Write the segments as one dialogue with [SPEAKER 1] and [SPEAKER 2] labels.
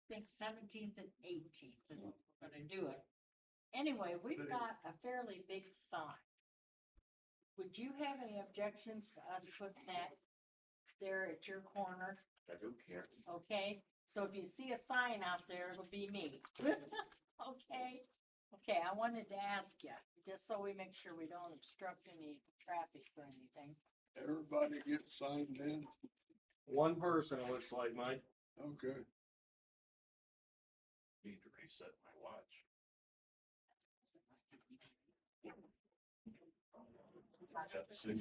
[SPEAKER 1] think 17th and 18th is when we're gonna do it. Anyway, we've got a fairly big sign. Would you have any objections to us putting that there at your corner?
[SPEAKER 2] I don't care.
[SPEAKER 1] Okay, so if you see a sign out there, it'll be me. Okay, okay, I wanted to ask you, just so we make sure we don't obstruct any traffic or anything.
[SPEAKER 3] Everybody gets signed in,
[SPEAKER 4] One person, it looks like, Mike.
[SPEAKER 3] okay.
[SPEAKER 2] Need to reset my watch. Got 60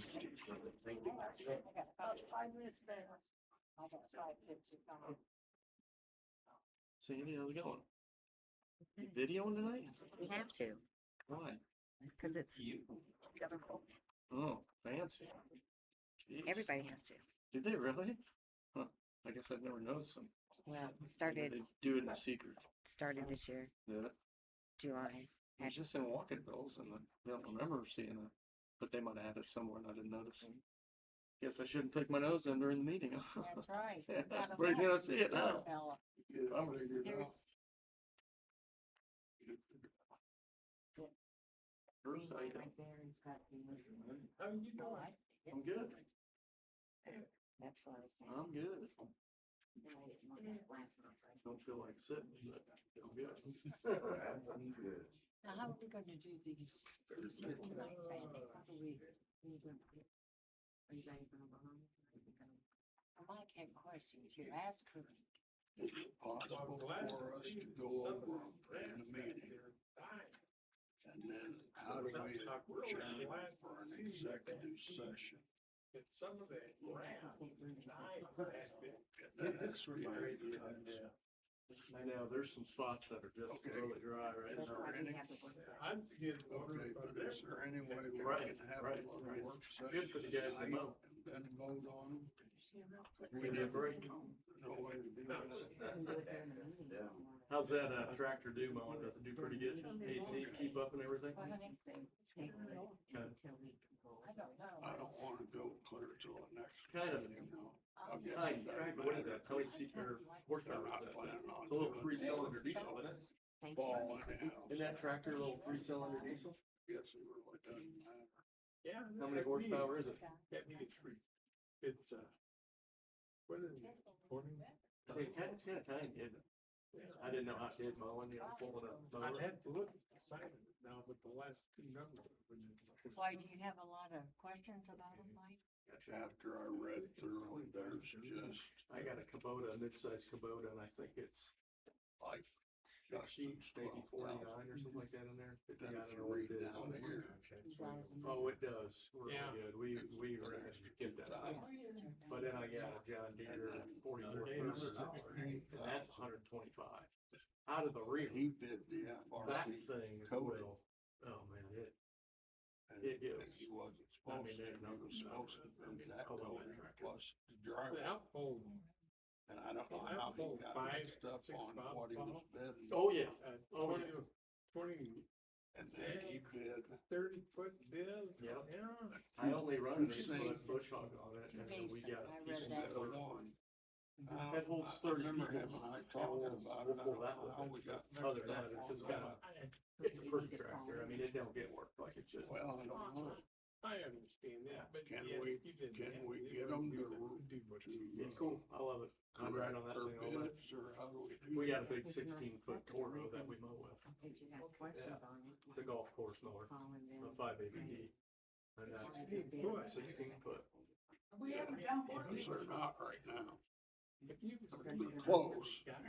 [SPEAKER 2] for the thing.
[SPEAKER 1] I got about 5 minutes left. I got 5:50.
[SPEAKER 4] Sandy, how's it going? You videoing tonight?
[SPEAKER 5] We have to,
[SPEAKER 4] Why?
[SPEAKER 5] because it's
[SPEAKER 2] You.
[SPEAKER 5] government.
[SPEAKER 4] Oh, fancy. Jeez.
[SPEAKER 5] Everybody has to.
[SPEAKER 4] Did they really? Huh. I guess I've never noticed them.
[SPEAKER 5] Well, it
[SPEAKER 4] Maybe
[SPEAKER 5] started
[SPEAKER 4] They do it in secret.
[SPEAKER 5] this year,
[SPEAKER 4] Yeah.
[SPEAKER 5] July.
[SPEAKER 4] I was just in Walking Bills and I don't remember seeing it, but they might have had it somewhere and I didn't notice. Guess I shouldn't pick my nose in during the meeting.
[SPEAKER 1] That's right.
[SPEAKER 4] Yeah,
[SPEAKER 1] Got a
[SPEAKER 4] we're gonna
[SPEAKER 1] mess.
[SPEAKER 4] see it now.
[SPEAKER 1] Bella.
[SPEAKER 3] Get it figured out.
[SPEAKER 4] Bruce, how you doing?
[SPEAKER 2] How you
[SPEAKER 1] Oh,
[SPEAKER 2] doing?
[SPEAKER 1] I see.
[SPEAKER 4] I'm good.
[SPEAKER 5] That's what I was saying.
[SPEAKER 4] I'm good.
[SPEAKER 5] And I didn't want that last night, so I-
[SPEAKER 4] Don't feel like sitting, but I'm good.
[SPEAKER 1] Now, how are we gonna do these tonight, Sandy? How do we?
[SPEAKER 5] Are you going to- are you guys gonna go home? Are you gonna-
[SPEAKER 1] Mike had questions here. Ask her.
[SPEAKER 3] Is it possible for us to go over in a meeting? And then how do we adjourn for an executive session?
[SPEAKER 2] Some of that grass died that bit.
[SPEAKER 3] That has to be advertised.
[SPEAKER 4] Yeah. I know, there's some spots that are just
[SPEAKER 3] Okay.
[SPEAKER 4] really dry right
[SPEAKER 3] Is
[SPEAKER 5] That's
[SPEAKER 4] now.
[SPEAKER 3] there
[SPEAKER 5] why we
[SPEAKER 3] any-
[SPEAKER 5] have the work session.
[SPEAKER 2] I'm getting
[SPEAKER 3] Okay, but is there any way we
[SPEAKER 4] Right,
[SPEAKER 3] can have
[SPEAKER 4] right,
[SPEAKER 3] a little
[SPEAKER 4] right.
[SPEAKER 3] work session?
[SPEAKER 4] Good for the guys to
[SPEAKER 3] tonight
[SPEAKER 4] know.
[SPEAKER 3] And then vote on them?
[SPEAKER 4] We need a break.
[SPEAKER 3] No way to do that.
[SPEAKER 5] You can do it during the meeting if you want.
[SPEAKER 4] How's that tractor do mowing? Does it do pretty good? AC keep up and everything?
[SPEAKER 1] Well, honey,
[SPEAKER 5] Take a break until we can go.
[SPEAKER 1] I don't know.
[SPEAKER 3] I don't wanna go clear till the next
[SPEAKER 4] Kind of.
[SPEAKER 3] meeting, no. I'll get
[SPEAKER 4] Tiny
[SPEAKER 3] some
[SPEAKER 4] tractor, what is that? How many seat or
[SPEAKER 3] They're
[SPEAKER 4] horsepower
[SPEAKER 3] not
[SPEAKER 4] is that?
[SPEAKER 3] planning on
[SPEAKER 4] It's a little
[SPEAKER 3] doing
[SPEAKER 4] three-cylinder diesel, isn't it?
[SPEAKER 5] Thank
[SPEAKER 3] fall
[SPEAKER 5] you.
[SPEAKER 3] anyhow.
[SPEAKER 4] Isn't that tractor a little three-cylinder diesel?
[SPEAKER 3] Guess it really doesn't matter.
[SPEAKER 2] Yeah.
[SPEAKER 4] How many horsepower is it?
[SPEAKER 2] That needs three. It's, what is it? 40?
[SPEAKER 4] See, it's kind of tiny, isn't it? I didn't know how it did mowing, you know, pulling up.
[SPEAKER 2] I'd have to look at the side of it now with the last two numbers.
[SPEAKER 1] Why, do you have a lot of questions about them, Mike?
[SPEAKER 3] After I read through them, there's just
[SPEAKER 4] I got a Kubota, a mid-sized Kubota, and I think it's
[SPEAKER 3] like.
[SPEAKER 4] sheet, maybe 49 or something like that in there. 50, I
[SPEAKER 3] Then
[SPEAKER 4] don't
[SPEAKER 3] if you
[SPEAKER 4] know what
[SPEAKER 3] read
[SPEAKER 4] it is.
[SPEAKER 3] down here,
[SPEAKER 4] Oh, it does, really
[SPEAKER 2] Yeah.
[SPEAKER 4] good. We
[SPEAKER 3] an
[SPEAKER 4] were gonna
[SPEAKER 3] extra
[SPEAKER 4] get that.
[SPEAKER 3] 2,000.
[SPEAKER 4] But then I got a John Deere 44 and that's 125. Out of the rear,
[SPEAKER 3] He bid the
[SPEAKER 4] that
[SPEAKER 3] FRP.
[SPEAKER 4] thing
[SPEAKER 3] Coated.
[SPEAKER 4] will, oh man,
[SPEAKER 3] And
[SPEAKER 4] it goes.
[SPEAKER 3] he wasn't
[SPEAKER 4] I
[SPEAKER 3] supposed
[SPEAKER 4] mean,
[SPEAKER 3] to,
[SPEAKER 4] it-
[SPEAKER 3] he was supposed to bid that
[SPEAKER 4] I love that
[SPEAKER 3] coating
[SPEAKER 4] tractor.
[SPEAKER 3] plus the
[SPEAKER 2] The
[SPEAKER 3] driveway.
[SPEAKER 2] outfall,
[SPEAKER 3] And I don't know
[SPEAKER 2] Well,
[SPEAKER 3] how he
[SPEAKER 2] outfall
[SPEAKER 3] got
[SPEAKER 2] five,
[SPEAKER 3] mixed up
[SPEAKER 2] 6
[SPEAKER 3] on
[SPEAKER 2] pound
[SPEAKER 3] what he was
[SPEAKER 2] funnel.
[SPEAKER 3] bidding.
[SPEAKER 4] Oh, yeah.
[SPEAKER 2] 20,
[SPEAKER 3] And then he bid,
[SPEAKER 2] 30-foot bids.
[SPEAKER 4] Yep.
[SPEAKER 2] Yeah.
[SPEAKER 4] I only run an
[SPEAKER 3] Two
[SPEAKER 4] 8-foot
[SPEAKER 3] seats.
[SPEAKER 4] bush hog on it,
[SPEAKER 1] Too
[SPEAKER 4] and then we
[SPEAKER 1] basic.
[SPEAKER 4] got
[SPEAKER 1] I
[SPEAKER 4] a
[SPEAKER 1] read
[SPEAKER 4] piece
[SPEAKER 1] that.
[SPEAKER 4] of
[SPEAKER 3] bid
[SPEAKER 4] wood.
[SPEAKER 3] one.
[SPEAKER 4] That holds
[SPEAKER 3] I
[SPEAKER 4] 30
[SPEAKER 3] remember
[SPEAKER 4] people.
[SPEAKER 3] him and I
[SPEAKER 4] It
[SPEAKER 3] talking
[SPEAKER 4] will
[SPEAKER 3] about it. I
[SPEAKER 4] pull
[SPEAKER 3] don't
[SPEAKER 4] that
[SPEAKER 3] know how we
[SPEAKER 4] with
[SPEAKER 3] got.
[SPEAKER 4] it. Other than
[SPEAKER 3] mixed
[SPEAKER 4] that,
[SPEAKER 3] up
[SPEAKER 4] it's just
[SPEAKER 3] on
[SPEAKER 4] got
[SPEAKER 3] that.
[SPEAKER 4] it's a pretty tractor. I mean, it don't get work like it's just.
[SPEAKER 3] Well, I don't know.
[SPEAKER 2] I understand that, but.
[SPEAKER 3] Can
[SPEAKER 2] yeah,
[SPEAKER 3] we-
[SPEAKER 2] you didn't
[SPEAKER 3] can
[SPEAKER 2] have
[SPEAKER 3] we
[SPEAKER 2] to
[SPEAKER 3] get
[SPEAKER 2] do
[SPEAKER 3] 'em
[SPEAKER 2] what
[SPEAKER 3] to
[SPEAKER 2] you do what you
[SPEAKER 4] It's cool. I love it. I ride on that
[SPEAKER 3] Correct
[SPEAKER 4] thing
[SPEAKER 3] for
[SPEAKER 4] all day.
[SPEAKER 3] bids, or how do we do
[SPEAKER 4] We got a
[SPEAKER 3] that?
[SPEAKER 4] big 16-foot Toro that we mow with,
[SPEAKER 5] I think you got questions on it.
[SPEAKER 4] the golf course mower,
[SPEAKER 5] Calling them.
[SPEAKER 4] a 5 ABD. And that's 16 foot.
[SPEAKER 1] We haven't done
[SPEAKER 3] Because they're not right now,
[SPEAKER 2] If you.
[SPEAKER 3] They're close.
[SPEAKER 2] Yeah.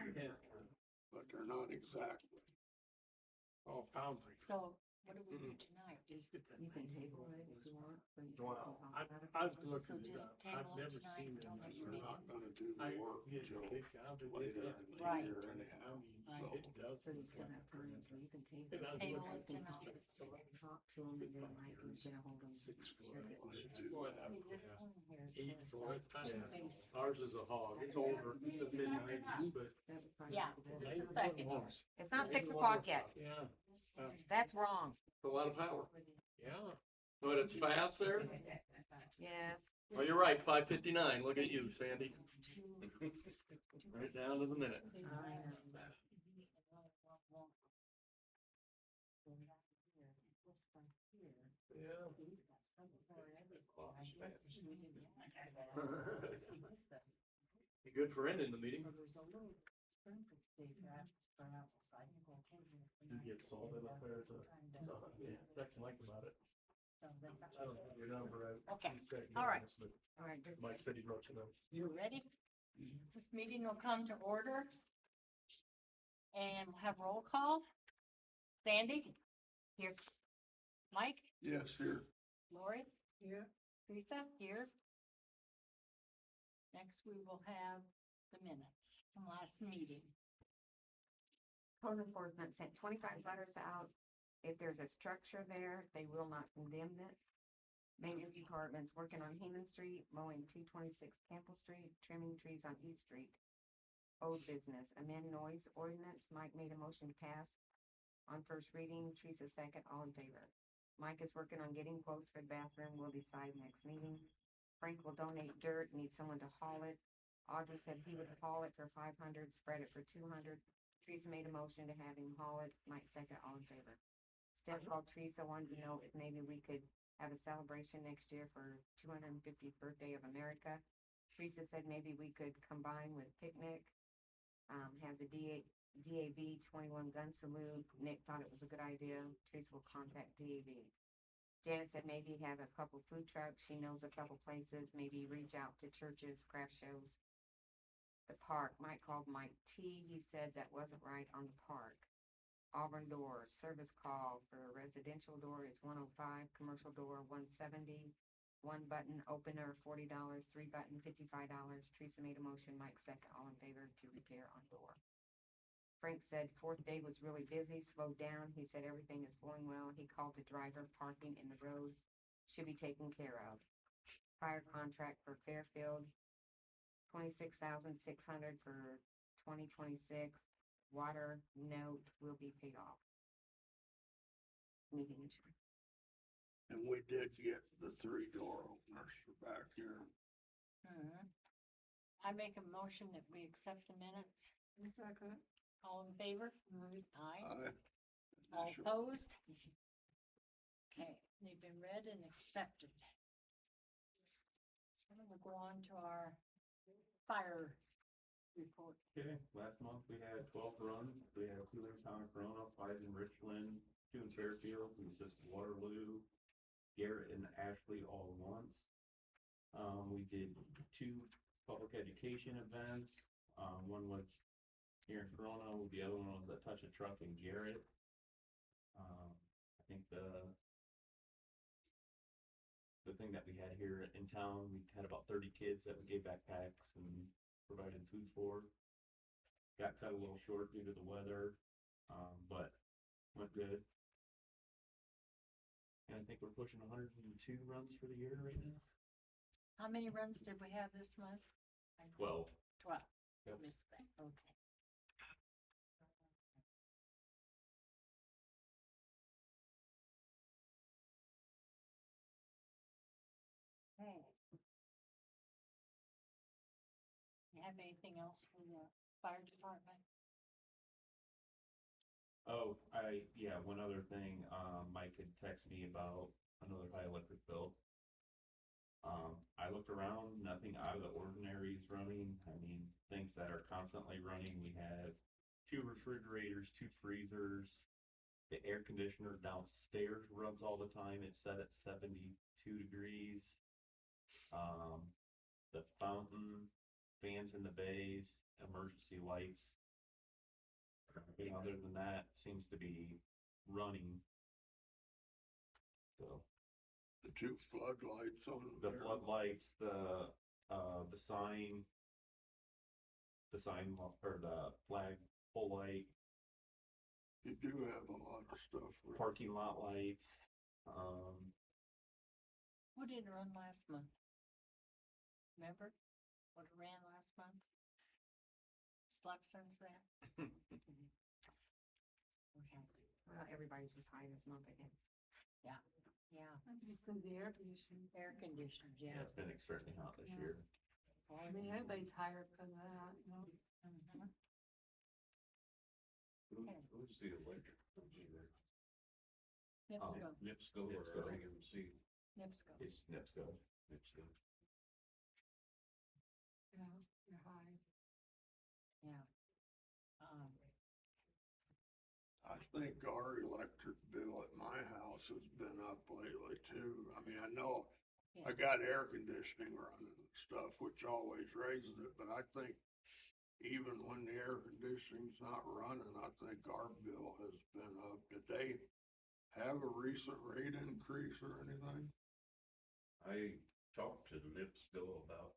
[SPEAKER 3] but they're not exactly.
[SPEAKER 2] Oh, foundry.
[SPEAKER 1] So, what do we do tonight? Just,
[SPEAKER 5] You can table it if you want. so you guys
[SPEAKER 4] Wow.
[SPEAKER 5] can talk
[SPEAKER 2] I,
[SPEAKER 5] about it.
[SPEAKER 2] I've looked
[SPEAKER 1] So
[SPEAKER 2] at it
[SPEAKER 1] just
[SPEAKER 2] up.
[SPEAKER 1] table
[SPEAKER 2] I've
[SPEAKER 1] it
[SPEAKER 2] never
[SPEAKER 1] tonight
[SPEAKER 2] seen
[SPEAKER 1] until
[SPEAKER 2] it.
[SPEAKER 1] next
[SPEAKER 3] They're
[SPEAKER 1] meeting.
[SPEAKER 3] not gonna do
[SPEAKER 2] I,
[SPEAKER 3] the work
[SPEAKER 2] yeah,
[SPEAKER 3] till
[SPEAKER 2] they founded it
[SPEAKER 3] later
[SPEAKER 2] up.
[SPEAKER 3] in the
[SPEAKER 1] Right.
[SPEAKER 3] year
[SPEAKER 2] I
[SPEAKER 3] anyhow.
[SPEAKER 2] mean,
[SPEAKER 1] Right.
[SPEAKER 2] it does.
[SPEAKER 5] So you still have time, so you can table.
[SPEAKER 2] It does
[SPEAKER 1] Table
[SPEAKER 2] look
[SPEAKER 1] it
[SPEAKER 2] like
[SPEAKER 1] tonight.
[SPEAKER 2] it's
[SPEAKER 5] Talk to them and then I can get a hold of them.
[SPEAKER 2] 6 foot.
[SPEAKER 5] Sure that-
[SPEAKER 3] Let's
[SPEAKER 2] It's
[SPEAKER 3] do
[SPEAKER 2] what,
[SPEAKER 3] that.
[SPEAKER 1] See, this one here
[SPEAKER 2] 8
[SPEAKER 1] says,
[SPEAKER 2] foot.
[SPEAKER 1] too
[SPEAKER 4] Yeah.
[SPEAKER 1] basic.
[SPEAKER 4] Ours is a hog. It's older. It's a mid-90s, but
[SPEAKER 5] that would probably
[SPEAKER 1] Yeah,
[SPEAKER 5] be the
[SPEAKER 1] just
[SPEAKER 5] best.
[SPEAKER 1] a second.
[SPEAKER 5] It's not
[SPEAKER 4] It's
[SPEAKER 5] 6
[SPEAKER 4] a
[SPEAKER 5] o'clock
[SPEAKER 4] lot
[SPEAKER 5] yet.
[SPEAKER 4] of-
[SPEAKER 2] Yeah,
[SPEAKER 1] This one.
[SPEAKER 5] That's wrong.
[SPEAKER 4] it's a lot of power.
[SPEAKER 2] yeah.
[SPEAKER 4] But it's fast there.
[SPEAKER 5] Yes.
[SPEAKER 4] Oh, you're right, 5:59. Look at you, Sandy. Right down to the minute.
[SPEAKER 1] here, this one here.
[SPEAKER 2] Yeah.
[SPEAKER 1] He's got something for everything. I guess he should be getting that. See, this doesn't.
[SPEAKER 4] You good for ending the meeting?
[SPEAKER 1] So there's a little sprinkler they have to spread out, so I can go over here.
[SPEAKER 4] You get salted up there to, yeah, that's what I like about it.
[SPEAKER 1] So that's
[SPEAKER 4] I don't have your number.
[SPEAKER 1] Okay, all right.
[SPEAKER 5] All right, good.
[SPEAKER 4] Mike said he wrote you know.
[SPEAKER 1] You ready? This meeting will come to order. And we'll have roll call. Sandy?
[SPEAKER 5] Here.
[SPEAKER 1] Mike?
[SPEAKER 3] Yes, here.
[SPEAKER 1] Lori? Here. Teresa? Here. Next, we will have the minutes from last meeting.
[SPEAKER 5] Code enforcement sent 25 letters out. If there's a structure there, they will not condemn it. Maintenance department's working on Heenan Street, mowing 226 Campbell Street, trimming trees on East Street. Old business, amend noise ordinance. Mike made a motion to pass on first reading. Teresa second, all in favor. Mike is working on getting quotes for the bathroom. We'll decide next meeting. Frank will donate dirt, need someone to haul it. Audrey said he would haul it for 500, spread it for 200. Teresa made a motion to have him haul it. Mike second, all in favor. Steph called Teresa, wanted to know if maybe we could have a celebration next year for 250th birthday of America. Teresa said maybe we could combine with picnic, have the DAV 21 gun salute. Nick thought it was a good idea. Teresa will contact DAV. Janet said maybe have a couple food trucks. She knows a couple places. Maybe reach out to churches, craft shows. The park. Mike called Mike T. He said that wasn't right on the park. Auburn doors. Service call for residential door is 105. Commercial door 170. One button opener $40. Three button $55. Teresa made a motion. Mike second. All in favor to repair on door. Frank said fourth day was really busy, slowed down. He said everything is going well. He called the driver. Parking in the roads should be taken care of. Fire contract for Fairfield, $26,600 for 2026. Water note will be paid off. Meeting adjourned.
[SPEAKER 3] And we did get the 3-door openers for back here.
[SPEAKER 1] I make a motion that we accept the minutes. All in favor? Aye. All opposed? Okay, they've been read and accepted. I'm gonna go on to our fire report.
[SPEAKER 6] Okay, last month we had 12 runs. We had 2 in town of Corona, 5 in Richland, 2 in Fairfield, we assisted Waterloo, Garrett and Ashley all at once. We did 2 public education events. One was here in Corona, the other one was a Touch a Truck in Garrett. I think the thing that we had here in town, we had about 30 kids that we gave backpacks and provided food for. Got cut a little short due to the weather, but went good. And I think we're pushing 102 runs for the year right now.
[SPEAKER 1] How many runs did we have this month?
[SPEAKER 6] 12.
[SPEAKER 1] 12.
[SPEAKER 6] Yep.
[SPEAKER 1] Missed that, okay. Okay. You have anything else for the fire department?
[SPEAKER 6] Oh, one other thing, Mike had texted me about another high electric bill. I looked around, nothing out of the ordinary is running. I mean, things that are constantly running, we have 2 refrigerators, 2 freezers. The air conditioner downstairs runs all the time. It's set at 72 degrees. The fountain, fans in the bays, emergency lights. Everything other than that seems to be running. So
[SPEAKER 3] The 2 floodlights on
[SPEAKER 6] the
[SPEAKER 3] there.
[SPEAKER 6] floodlights, the sign, or the flag pole light,
[SPEAKER 3] You do have a lot of stuff. Rick.
[SPEAKER 6] parking lot lights.
[SPEAKER 1] Who didn't run last month? Remember what it ran last month? Slap sense that? Okay,
[SPEAKER 5] Well, everybody's just hiding smoke, I guess.
[SPEAKER 1] yeah.
[SPEAKER 7] Because the air conditioning.
[SPEAKER 1] Air conditioners,
[SPEAKER 6] Yeah,
[SPEAKER 1] yeah.
[SPEAKER 6] it's been extremely hot this year.
[SPEAKER 7] I mean, everybody's hired for that, you know.
[SPEAKER 1] Mhm.
[SPEAKER 6] Who's the electric company there?
[SPEAKER 1] NIPSCO,
[SPEAKER 6] NIPSCO or IMC.
[SPEAKER 1] NIPSCO.
[SPEAKER 6] It's NIPSCO. NIPSCO.
[SPEAKER 7] Yeah, you're high.
[SPEAKER 1] Yeah.
[SPEAKER 3] I think our electric bill at my house has been up lately too. I mean, I know I got air conditioning running and stuff, which always raises it, but I think even when the air conditioning's not running, I think our bill has been up. Did they have a recent rate increase or anything?
[SPEAKER 6] I talked to the NIPSCO about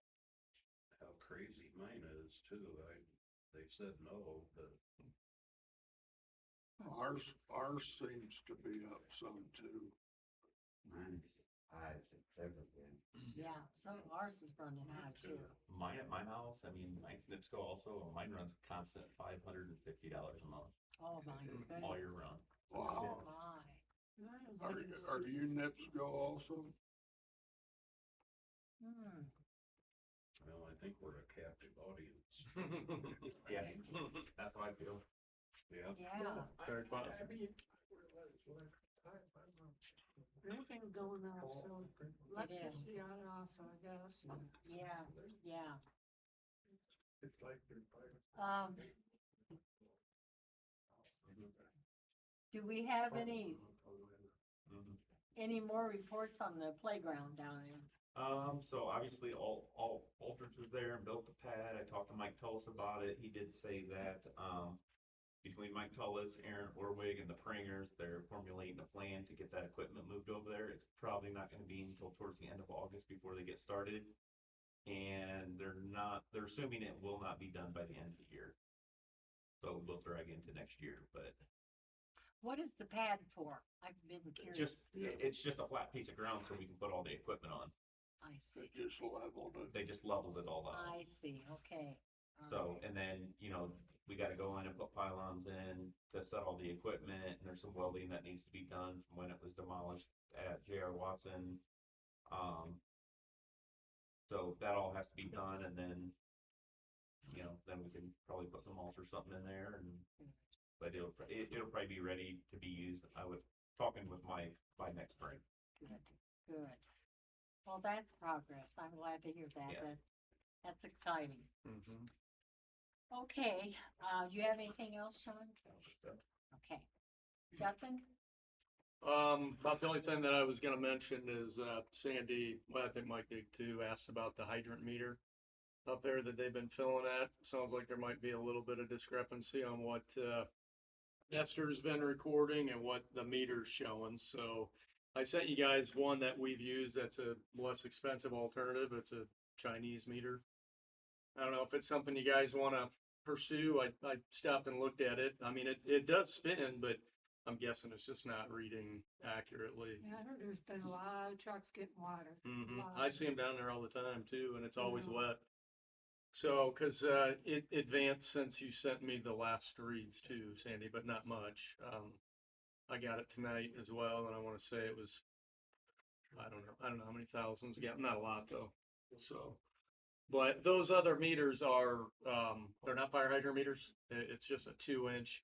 [SPEAKER 6] how crazy mine is too. They said no, but
[SPEAKER 3] Ours seems to be up some too.
[SPEAKER 8] Mine's high as it's ever been.
[SPEAKER 1] Yeah, some of ours is running high too.
[SPEAKER 9] Mine at my house, I mean, mine's NIPSCO also, and mine runs constant $550 a month,
[SPEAKER 1] Oh, my goodness.
[SPEAKER 9] all year round.
[SPEAKER 3] Wow.
[SPEAKER 1] Oh, my.
[SPEAKER 3] Are you NIPSCO also?
[SPEAKER 1] Hmm.
[SPEAKER 6] well, I think we're a captive audience.
[SPEAKER 9] Yeah, that's how I feel.
[SPEAKER 6] Yeah.
[SPEAKER 1] Yeah.
[SPEAKER 4] Very possible.
[SPEAKER 7] Everything's going up, so electricity
[SPEAKER 1] is.
[SPEAKER 7] also, I guess.
[SPEAKER 1] Yeah, yeah.
[SPEAKER 2] It's like they're fighting.
[SPEAKER 1] Do we have any
[SPEAKER 6] Mhm.
[SPEAKER 1] more reports on the playground down there?
[SPEAKER 9] So obviously Aldridge was there and built the pad. I talked to Mike Tullis about it. He did say that, between Mike Tullis, Aaron Orwig, and the Pringers, they're formulating a plan to get that equipment moved over there. It's probably not gonna be until towards the end of August before they get started. And they're assuming it will not be done by the end of the year. So we'll drag into next year, but
[SPEAKER 1] What is the pad for? I've been curious.
[SPEAKER 9] it's just a flat piece of ground so we can put all the equipment on.
[SPEAKER 1] I see.
[SPEAKER 3] It just leveled it.
[SPEAKER 9] They just leveled it all out.
[SPEAKER 1] I see, okay. All
[SPEAKER 9] So,
[SPEAKER 1] right.
[SPEAKER 9] and then, we gotta go in and put pylons in to set all the equipment, and there's some welding that needs to be done from when it was demolished at J.R. Watson. So that all has to be done, and then, then we can probably put some mulch or something in there, but it'll probably be ready to be used. I was talking with Mike by next spring.
[SPEAKER 1] Good, good. Well, that's progress. I'm glad to hear that.
[SPEAKER 9] Yeah.
[SPEAKER 1] That's exciting.
[SPEAKER 4] Mhm.
[SPEAKER 1] Okay, do you have anything else, Sean? Okay. Justin?
[SPEAKER 4] About the only thing that I was gonna mention is, Sandy, well, I think Mike did too, asked about the hydrant meter up there that they've been filling at. Sounds like there might be a little bit of discrepancy on what, Esther's been recording and what the meter's showing, so I sent you guys one that we've used that's a less expensive alternative. It's a Chinese meter. I don't know if it's something you guys wanna pursue. I stopped and looked at it. I mean, it does spin, but I'm guessing it's just not reading accurately.
[SPEAKER 7] Yeah, I heard there's been a lot of trucks getting water.
[SPEAKER 4] I see them down there all the time too, and it's always
[SPEAKER 7] Yeah.
[SPEAKER 4] wet. So, cause, it advanced since you sent me the last reads too, Sandy, but not much. I got it tonight as well, and I wanna say it was, I don't know how many thousands, yeah, not a lot though, so. But those other meters are, they're not fire hydrant meters. It's just a 2-inch,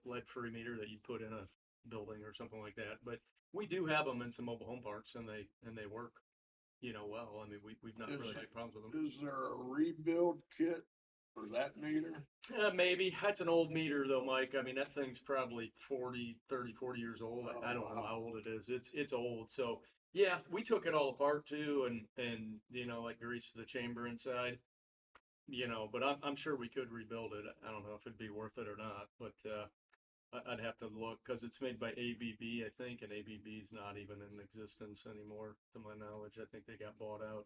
[SPEAKER 4] lead-free meter that you put in a building or something like that. But we do have them in some mobile home parks, and they work, well. I mean, we've not really had problems with them.
[SPEAKER 3] Is there a rebuild kit for that meter?
[SPEAKER 4] Maybe. That's an old meter though, Mike. I mean, that thing's probably 40 years old. I don't know how old it is. It's old. So yeah, we took it all apart too, and like greased the chamber inside. But I'm sure we could rebuild it. I don't know if it'd be worth it or not, but I'd have to look because it's made by ABB, I think, and ABB's not even in existence anymore, to my knowledge. I think they got bought out,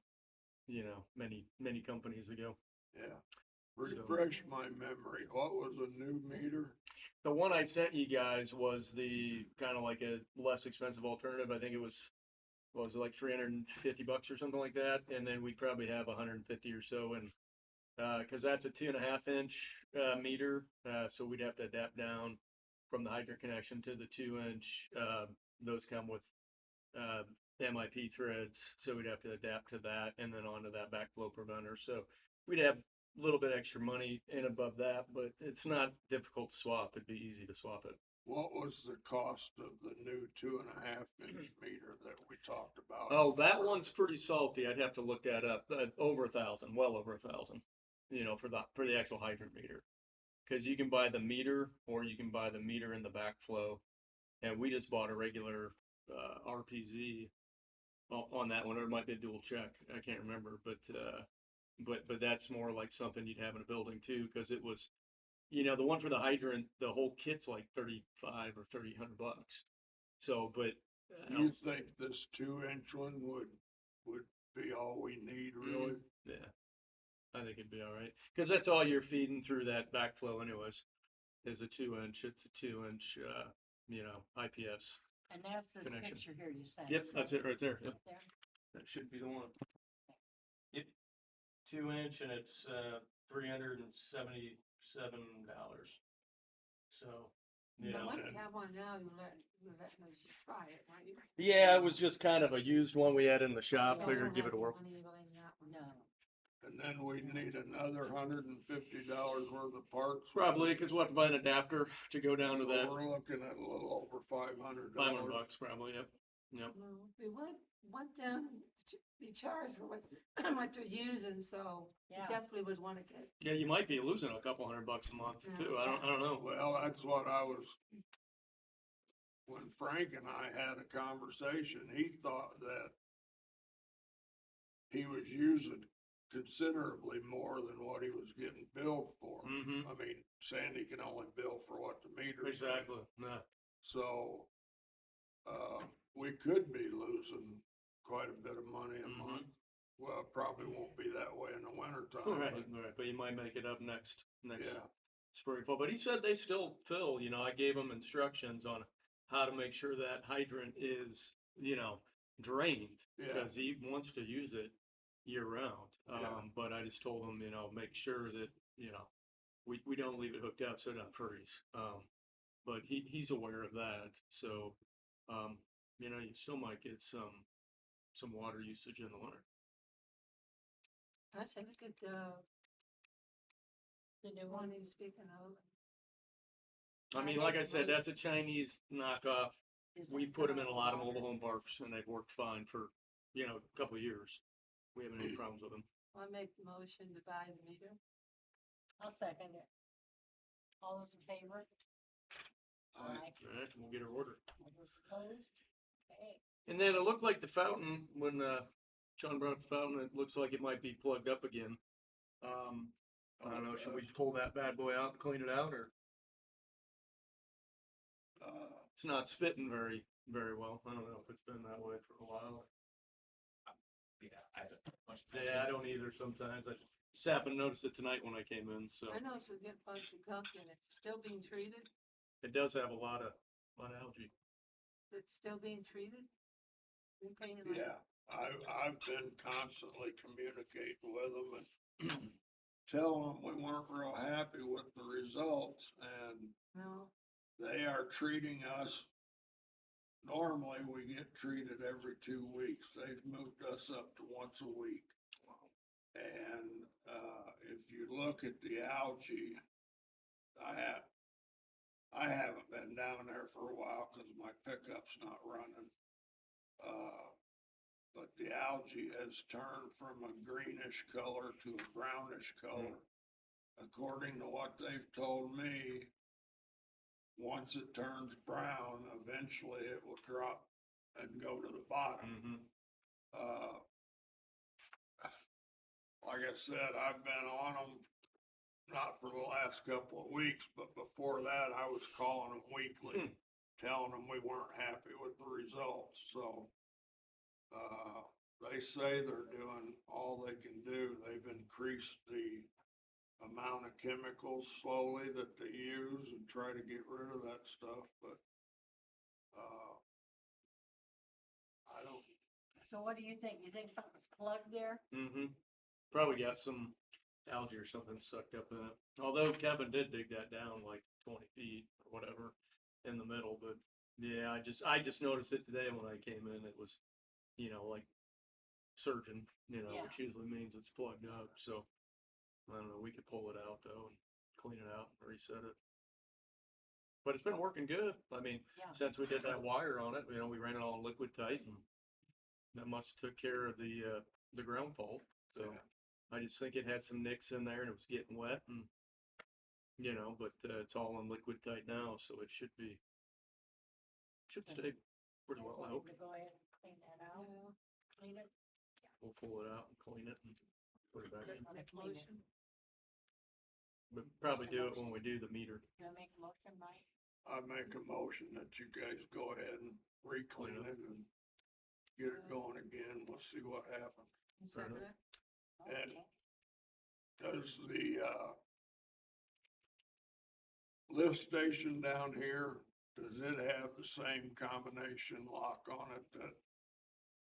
[SPEAKER 4] many companies ago.
[SPEAKER 3] Yeah. Refresh my memory. What was a new meter?
[SPEAKER 4] The one I sent you guys was the kind of like a less expensive alternative. I think it was like $350 or something like that, and then we'd probably have 150 or so, and because that's a 2.5-inch meter, so we'd have to adapt down from the hydrant connection to the 2-inch. Those come with MIP threads, so we'd have to adapt to that, and then onto that backflow preventer. So we'd have a little bit extra money in above that, but it's not difficult to swap. It'd be easy to swap it.
[SPEAKER 3] What was the cost of the new 2.5 inch meter that we talked about?
[SPEAKER 4] Oh, that one's pretty salty. I'd have to look that up. Over 1,000, well over 1,000, for the actual hydrant meter. Cause you can buy the meter or you can buy the meter in the backflow. And we just bought a regular, RPZ on that one, or it might be a dual check. I can't remember, but that's more like something you'd have in a building too, cause it was, the one for the hydrant, the whole kit's like 35 or 300 bucks. So, but
[SPEAKER 3] Do you think this 2 inch one would be all we need really?
[SPEAKER 4] yeah, I think it'd be all right. Cause that's all you're feeding through that backflow anyways, is a 2 inch. It's a 2 inch, IPS.
[SPEAKER 1] And that's this
[SPEAKER 4] Connection.
[SPEAKER 1] picture here you sent.
[SPEAKER 4] Yep,
[SPEAKER 1] us,
[SPEAKER 4] that's it right there. Yep.
[SPEAKER 1] There.
[SPEAKER 4] That should be the one. Yep, 2 inch and it's $377. So,
[SPEAKER 7] Yeah,
[SPEAKER 3] Yeah.
[SPEAKER 7] once you have one now, you let us try it, right?
[SPEAKER 4] yeah, it was just kind of a used one we had in the shop.
[SPEAKER 7] So you
[SPEAKER 4] Figured
[SPEAKER 7] don't
[SPEAKER 4] give
[SPEAKER 7] have
[SPEAKER 4] it a
[SPEAKER 7] the
[SPEAKER 4] whirl.
[SPEAKER 7] money like that one.
[SPEAKER 1] No,
[SPEAKER 3] And then we need another $150 worth of parts.
[SPEAKER 4] Probably because we'll have to buy an adapter to go down to that.
[SPEAKER 3] We're looking at a little over $500.
[SPEAKER 4] $500 probably. Yep. Yep.
[SPEAKER 7] No, we want them to be charged for what they're using, so we
[SPEAKER 1] Yeah.
[SPEAKER 7] definitely would wanna get.
[SPEAKER 4] Yeah, you might be losing a couple $100 a month
[SPEAKER 7] Yeah.
[SPEAKER 4] too. I don't know.
[SPEAKER 3] Well, that's what I was, when Frank and I had a conversation, he thought that he was using considerably more than what he was getting billed for.
[SPEAKER 4] Mm-hmm.
[SPEAKER 3] I mean, Sandy can only bill for what the meter says.
[SPEAKER 4] Exactly. Yeah.
[SPEAKER 3] So, we could be losing quite a bit of money a
[SPEAKER 4] Mhm.
[SPEAKER 3] month. Well, it probably won't be that way in the winter time.
[SPEAKER 4] Right. Right. But you might make it up next
[SPEAKER 3] Yeah,
[SPEAKER 4] spring fall. But he said they still fill. I gave him instructions on how to make sure that hydrant is, drained
[SPEAKER 3] yeah,
[SPEAKER 4] because he wants to use it year round.
[SPEAKER 3] Yeah.
[SPEAKER 4] But I just told him, make sure that, we don't leave it hooked up so it doesn't freeze. But he's aware of that. So, you still might get some water usage in the winter.
[SPEAKER 7] I said, look at
[SPEAKER 1] the new
[SPEAKER 7] one
[SPEAKER 1] one.
[SPEAKER 7] he's speaking of.
[SPEAKER 4] I mean, like I said, that's a Chinese knockoff.
[SPEAKER 1] Is
[SPEAKER 4] We
[SPEAKER 1] that
[SPEAKER 4] put them in a
[SPEAKER 1] the
[SPEAKER 4] lot of
[SPEAKER 1] water?
[SPEAKER 4] mobile home parks and they've worked fine for, a couple of years. We haven't had any problems with them.
[SPEAKER 7] I make the motion to buy the meter.
[SPEAKER 1] I'll second it. All those in favor?
[SPEAKER 3] I-
[SPEAKER 1] Aye.
[SPEAKER 4] All right, we'll get her ordered.
[SPEAKER 1] All those opposed? Okay.
[SPEAKER 4] And then it looked like the fountain, when, John brought up the fountain, it looks like it might be plugged up again. I don't know, should we pull that bad boy out and clean it out, or it's not spitting very, very well. I don't know if it's been that way for a while.
[SPEAKER 9] Yeah, I haven't much.
[SPEAKER 4] Yeah, I don't either sometimes. I just happened to notice it tonight when I came in, so
[SPEAKER 7] I noticed we get a bunch of gunk in it. It's still being treated?
[SPEAKER 4] it does have a lot of algae.
[SPEAKER 7] It's still being treated? Been cleaning it?
[SPEAKER 3] Yeah, I've been constantly communicating with them and telling them we weren't real happy with the results, and
[SPEAKER 7] No,
[SPEAKER 3] they are treating us. Normally, we get treated every 2 weeks. They've moved us up to once a week. And, if you look at the algae, I haven't been down there for a while because my pickup's not running. But the algae has turned from a greenish color to a brownish color. According to what they've told me, once it turns brown, eventually it will drop and go to the bottom.
[SPEAKER 4] Mm-hmm.
[SPEAKER 3] Like I said, I've been on them, not for the last couple of weeks, but before that, I was calling them weekly, telling them we weren't happy with the results, so. They say they're doing all they can do. They've increased the amount of chemicals slowly that they use and try to get rid of that stuff, but, I don't,
[SPEAKER 1] So what do you think? You think something's plugged there?
[SPEAKER 4] Mm-hmm. Probably got some algae or something sucked up in it. Although Kevin did dig that down like 20 feet or whatever in the middle, but yeah, I just noticed it today when I came in. It was, like surging,
[SPEAKER 1] Yeah.
[SPEAKER 4] which usually means it's plugged up. So I don't know. We could pull it out though and clean it out and reset it. but it's been working good. I mean,
[SPEAKER 1] Yeah.
[SPEAKER 4] since we did that wire on it, we ran it all in liquid tight and that must have took care of the ground fault. So
[SPEAKER 3] Yeah.
[SPEAKER 4] I just think it had some nicks in there and it was getting wet and, but it's all in liquid tight now, so it should stay pretty
[SPEAKER 1] Guys
[SPEAKER 4] well, I
[SPEAKER 1] want
[SPEAKER 4] hope.
[SPEAKER 1] to go ahead and clean that out, clean it.
[SPEAKER 4] We'll pull it out and clean it and put it back in.
[SPEAKER 1] Want to clean it.
[SPEAKER 4] But probably do it when we do the meter.
[SPEAKER 1] You wanna make a motion, Mike?
[SPEAKER 3] I make a motion that you guys go ahead and re-clean it and get it going again. We'll see what happens.
[SPEAKER 4] Fair enough.
[SPEAKER 3] And-
[SPEAKER 1] Okay.
[SPEAKER 3] Does the, lift station down here, does it have the same combination lock on it that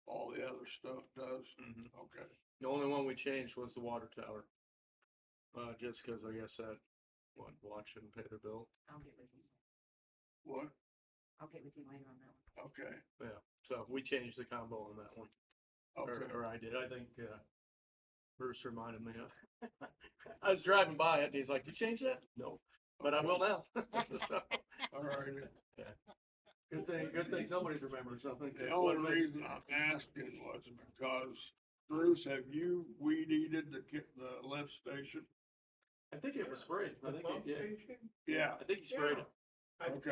[SPEAKER 3] all the other stuff does?
[SPEAKER 4] Mhm.
[SPEAKER 3] Okay,
[SPEAKER 4] The only one we changed was the water tower. Just cause I guess that, Watch shouldn't pay their bill.
[SPEAKER 5] I'll get with you.
[SPEAKER 3] what?
[SPEAKER 5] I'll get with you later on that one.
[SPEAKER 3] Okay,
[SPEAKER 4] Yeah, so we changed the combo on that one.
[SPEAKER 3] okay.
[SPEAKER 4] Or I did, I think, Bruce reminded me of. I was driving by it and he's like, you changed that? No, but I will now. So,
[SPEAKER 3] All right.
[SPEAKER 4] Good thing somebody's remembering something. 'cause
[SPEAKER 3] The only
[SPEAKER 4] what-
[SPEAKER 3] reason I'm asking was because, Bruce, have you weed eated the lift station?
[SPEAKER 4] I think it was sprayed. I think he did.
[SPEAKER 3] Yeah,
[SPEAKER 4] I think he sprayed it.
[SPEAKER 3] okay,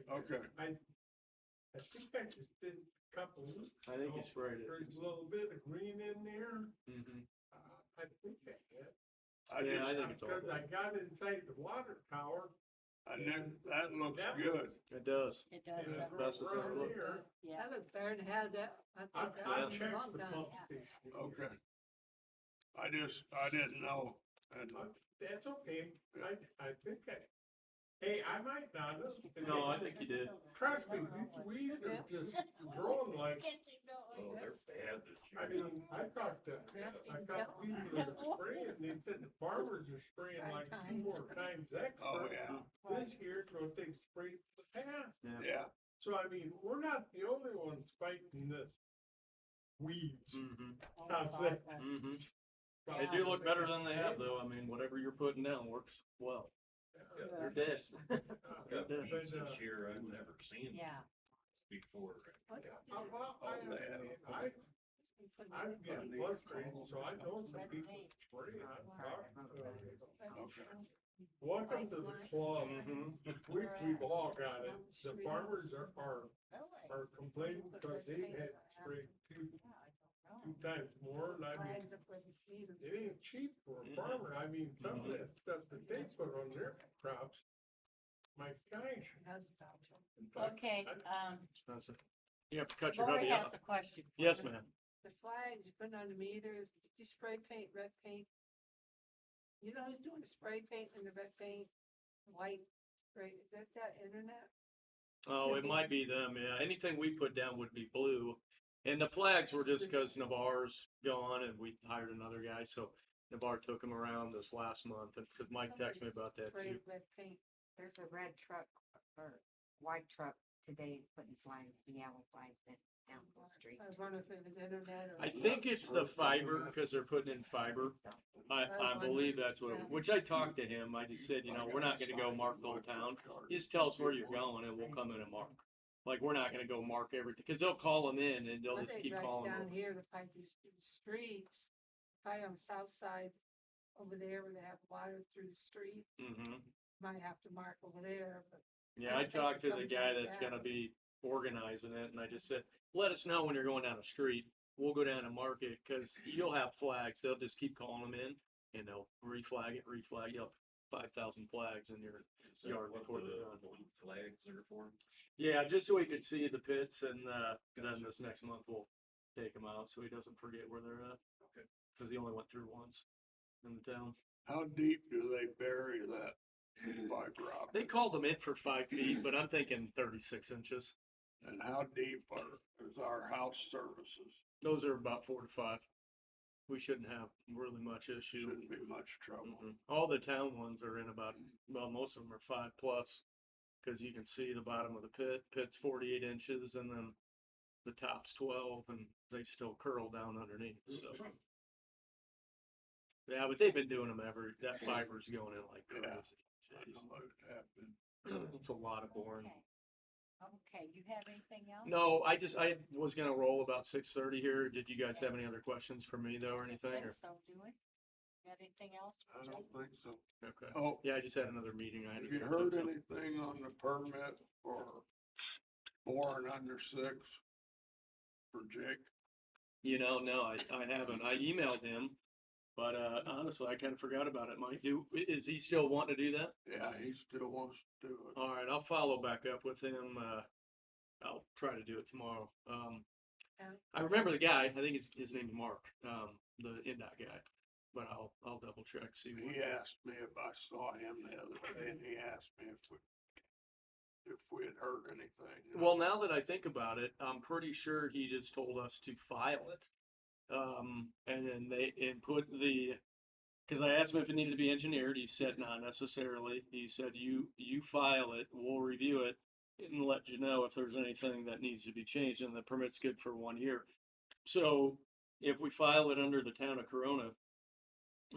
[SPEAKER 3] okay.
[SPEAKER 2] I think I just did a couple weeks.
[SPEAKER 4] I think he
[SPEAKER 2] ago.
[SPEAKER 4] sprayed it.
[SPEAKER 2] There's a little bit of green in there.
[SPEAKER 4] Mhm.
[SPEAKER 2] I think I did.
[SPEAKER 3] I
[SPEAKER 4] Yeah,
[SPEAKER 3] just,
[SPEAKER 4] I think it's all
[SPEAKER 2] Because I
[SPEAKER 4] good.
[SPEAKER 2] got inside the water tower.
[SPEAKER 3] I knew, that looks
[SPEAKER 2] That
[SPEAKER 3] good.
[SPEAKER 4] It does.
[SPEAKER 1] It does.
[SPEAKER 2] and
[SPEAKER 1] that
[SPEAKER 2] it's
[SPEAKER 4] Best it's
[SPEAKER 2] right
[SPEAKER 4] ever looked.
[SPEAKER 2] here.
[SPEAKER 1] Yeah.
[SPEAKER 7] That looked better than it has that. I think
[SPEAKER 2] I've
[SPEAKER 7] that
[SPEAKER 2] I've
[SPEAKER 7] was a
[SPEAKER 2] checked
[SPEAKER 7] long
[SPEAKER 2] the
[SPEAKER 7] time.
[SPEAKER 2] pump station.
[SPEAKER 3] Okay. I didn't know. And
[SPEAKER 2] That's okay. I think hey, I might not have.
[SPEAKER 4] No, I think you did.
[SPEAKER 2] Trust me, these weeds are just growing like,
[SPEAKER 9] Oh, they're bad this year.
[SPEAKER 2] I mean, I talked to people that are spraying, they said the farmers are spraying like 2 more times
[SPEAKER 3] oh,
[SPEAKER 2] extra.
[SPEAKER 3] yeah,
[SPEAKER 2] This year, so they sprayed the past.
[SPEAKER 4] Yeah.
[SPEAKER 3] yeah,
[SPEAKER 2] So I mean, we're not the only ones fighting this weeds.
[SPEAKER 4] Mhm.
[SPEAKER 2] How's that?
[SPEAKER 4] Mhm. They do look better than they have though. I mean, whatever you're putting down works well. They're dead.
[SPEAKER 9] Got
[SPEAKER 4] Yeah.
[SPEAKER 9] weeds this year I've never seen
[SPEAKER 1] Yeah.
[SPEAKER 9] before.
[SPEAKER 2] Well, I understand. I'm getting frustrated, so I know some people spray.
[SPEAKER 3] okay.
[SPEAKER 2] Welcome to the club.
[SPEAKER 4] Mhm.
[SPEAKER 2] We've all got it. The farmers are complaining because they've had sprayed two times more, and I mean,
[SPEAKER 7] Flags up where the speed is.
[SPEAKER 2] it ain't cheap for a farmer. I mean, some of that stuff that they put on their crops, my gosh.
[SPEAKER 7] Husband's out there.
[SPEAKER 1] Okay,
[SPEAKER 4] That's it. You have to cut your
[SPEAKER 1] Lori
[SPEAKER 4] hubby
[SPEAKER 1] has
[SPEAKER 4] out.
[SPEAKER 1] a question.
[SPEAKER 4] Yes, ma'am.
[SPEAKER 7] The flags you put on the meters, did you spray paint, red paint? You know who's doing the spray paint and the red paint, white spray, is that internet?
[SPEAKER 4] Oh, it might be them, yeah. Anything we put down would be blue. And the flags were just because Navarre's gone and we hired another guy, so Navarre took him around this last month and 'cause Mike texted me about that
[SPEAKER 7] Sprayed
[SPEAKER 4] too.
[SPEAKER 7] red paint.
[SPEAKER 5] There's a red truck or white truck today putting flags, the yellow flags in, down the street.
[SPEAKER 7] So I was wondering if it was internet or.
[SPEAKER 4] I think it's the fiber because they're putting in fiber. I believe that's what, which I talked to him. I just said, we're not gonna go mark the whole town. You just tell us where you're going and we'll come in and mark. Like, we're not gonna go mark everything, cause they'll call them in and they'll
[SPEAKER 7] I
[SPEAKER 4] just
[SPEAKER 7] think
[SPEAKER 4] keep
[SPEAKER 7] right
[SPEAKER 4] calling
[SPEAKER 7] down
[SPEAKER 4] them.
[SPEAKER 7] here, if I do streets, probably on the south side, over there where they have water through the street,
[SPEAKER 4] Mhm.
[SPEAKER 7] might have to mark over there, but.
[SPEAKER 4] Yeah, I talked to the guy that's gonna be organizing it and I just said, let us know when you're going down the street. We'll go down and mark it, cause you'll have flags. They'll just keep calling them in and they'll reflag it. You'll have 5,000 flags in your
[SPEAKER 9] Is that
[SPEAKER 4] yard
[SPEAKER 9] what
[SPEAKER 4] before
[SPEAKER 9] the
[SPEAKER 4] they're done.
[SPEAKER 9] blue flags are for?
[SPEAKER 4] Yeah, just so he could see the pits and then this next month we'll take him out so he doesn't forget where they're at.
[SPEAKER 9] Okay.
[SPEAKER 4] Cause he only went through once in the town.
[SPEAKER 3] How deep do they bury that fiber optic?
[SPEAKER 4] They called them in for 5 feet, but I'm thinking 36 inches.
[SPEAKER 3] And how deep is our house services?
[SPEAKER 4] Those are about 4 to 5. We shouldn't have really much issue.
[SPEAKER 3] Shouldn't be much trouble.
[SPEAKER 4] All the town ones are in about, well, most of them are 5 plus. Cause you can see the bottom of the pit's 48 inches and then the top's 12 and they still curl down underneath, so. Yeah, but they've been doing them that fiber's going in like
[SPEAKER 3] Yeah.
[SPEAKER 4] crazy.
[SPEAKER 3] I know
[SPEAKER 4] Jeez.
[SPEAKER 3] they have been.
[SPEAKER 4] It's a lot of boring.
[SPEAKER 1] Okay. Okay, you have anything else?
[SPEAKER 4] No, I was gonna roll about 6:30 here. Did you guys have any other questions for me though or anything?
[SPEAKER 1] Think
[SPEAKER 4] Or?
[SPEAKER 1] so, do we? Got anything else?
[SPEAKER 3] I don't think so.
[SPEAKER 4] Okay.
[SPEAKER 3] Oh,
[SPEAKER 4] Yeah, I just had another meeting. I had
[SPEAKER 3] have
[SPEAKER 4] to
[SPEAKER 3] you
[SPEAKER 4] go
[SPEAKER 3] heard
[SPEAKER 4] to.
[SPEAKER 3] anything on the permit for boring under 6 for Jake?
[SPEAKER 4] You know, no, I haven't. I emailed him, but honestly, I kind of forgot about it. Is he still wanting to do that?
[SPEAKER 3] Yeah, he still wants to do it.
[SPEAKER 4] All right, I'll follow back up with him. I'll try to do it tomorrow. I remember the guy. I think his name's Mark, the INDOT guy. But I'll double check, see what.
[SPEAKER 3] He asked me if I saw him the other day, and he asked me if we had heard anything. And
[SPEAKER 4] Well, now that I think about it, I'm pretty sure he just told us to file it. And then they input because I asked him if it needed to be engineered. He said not necessarily. He said you file it, we'll review it and let you know if there's anything that needs to be changed, and the permit's good for 1 year. So if we file it under the town of Corona,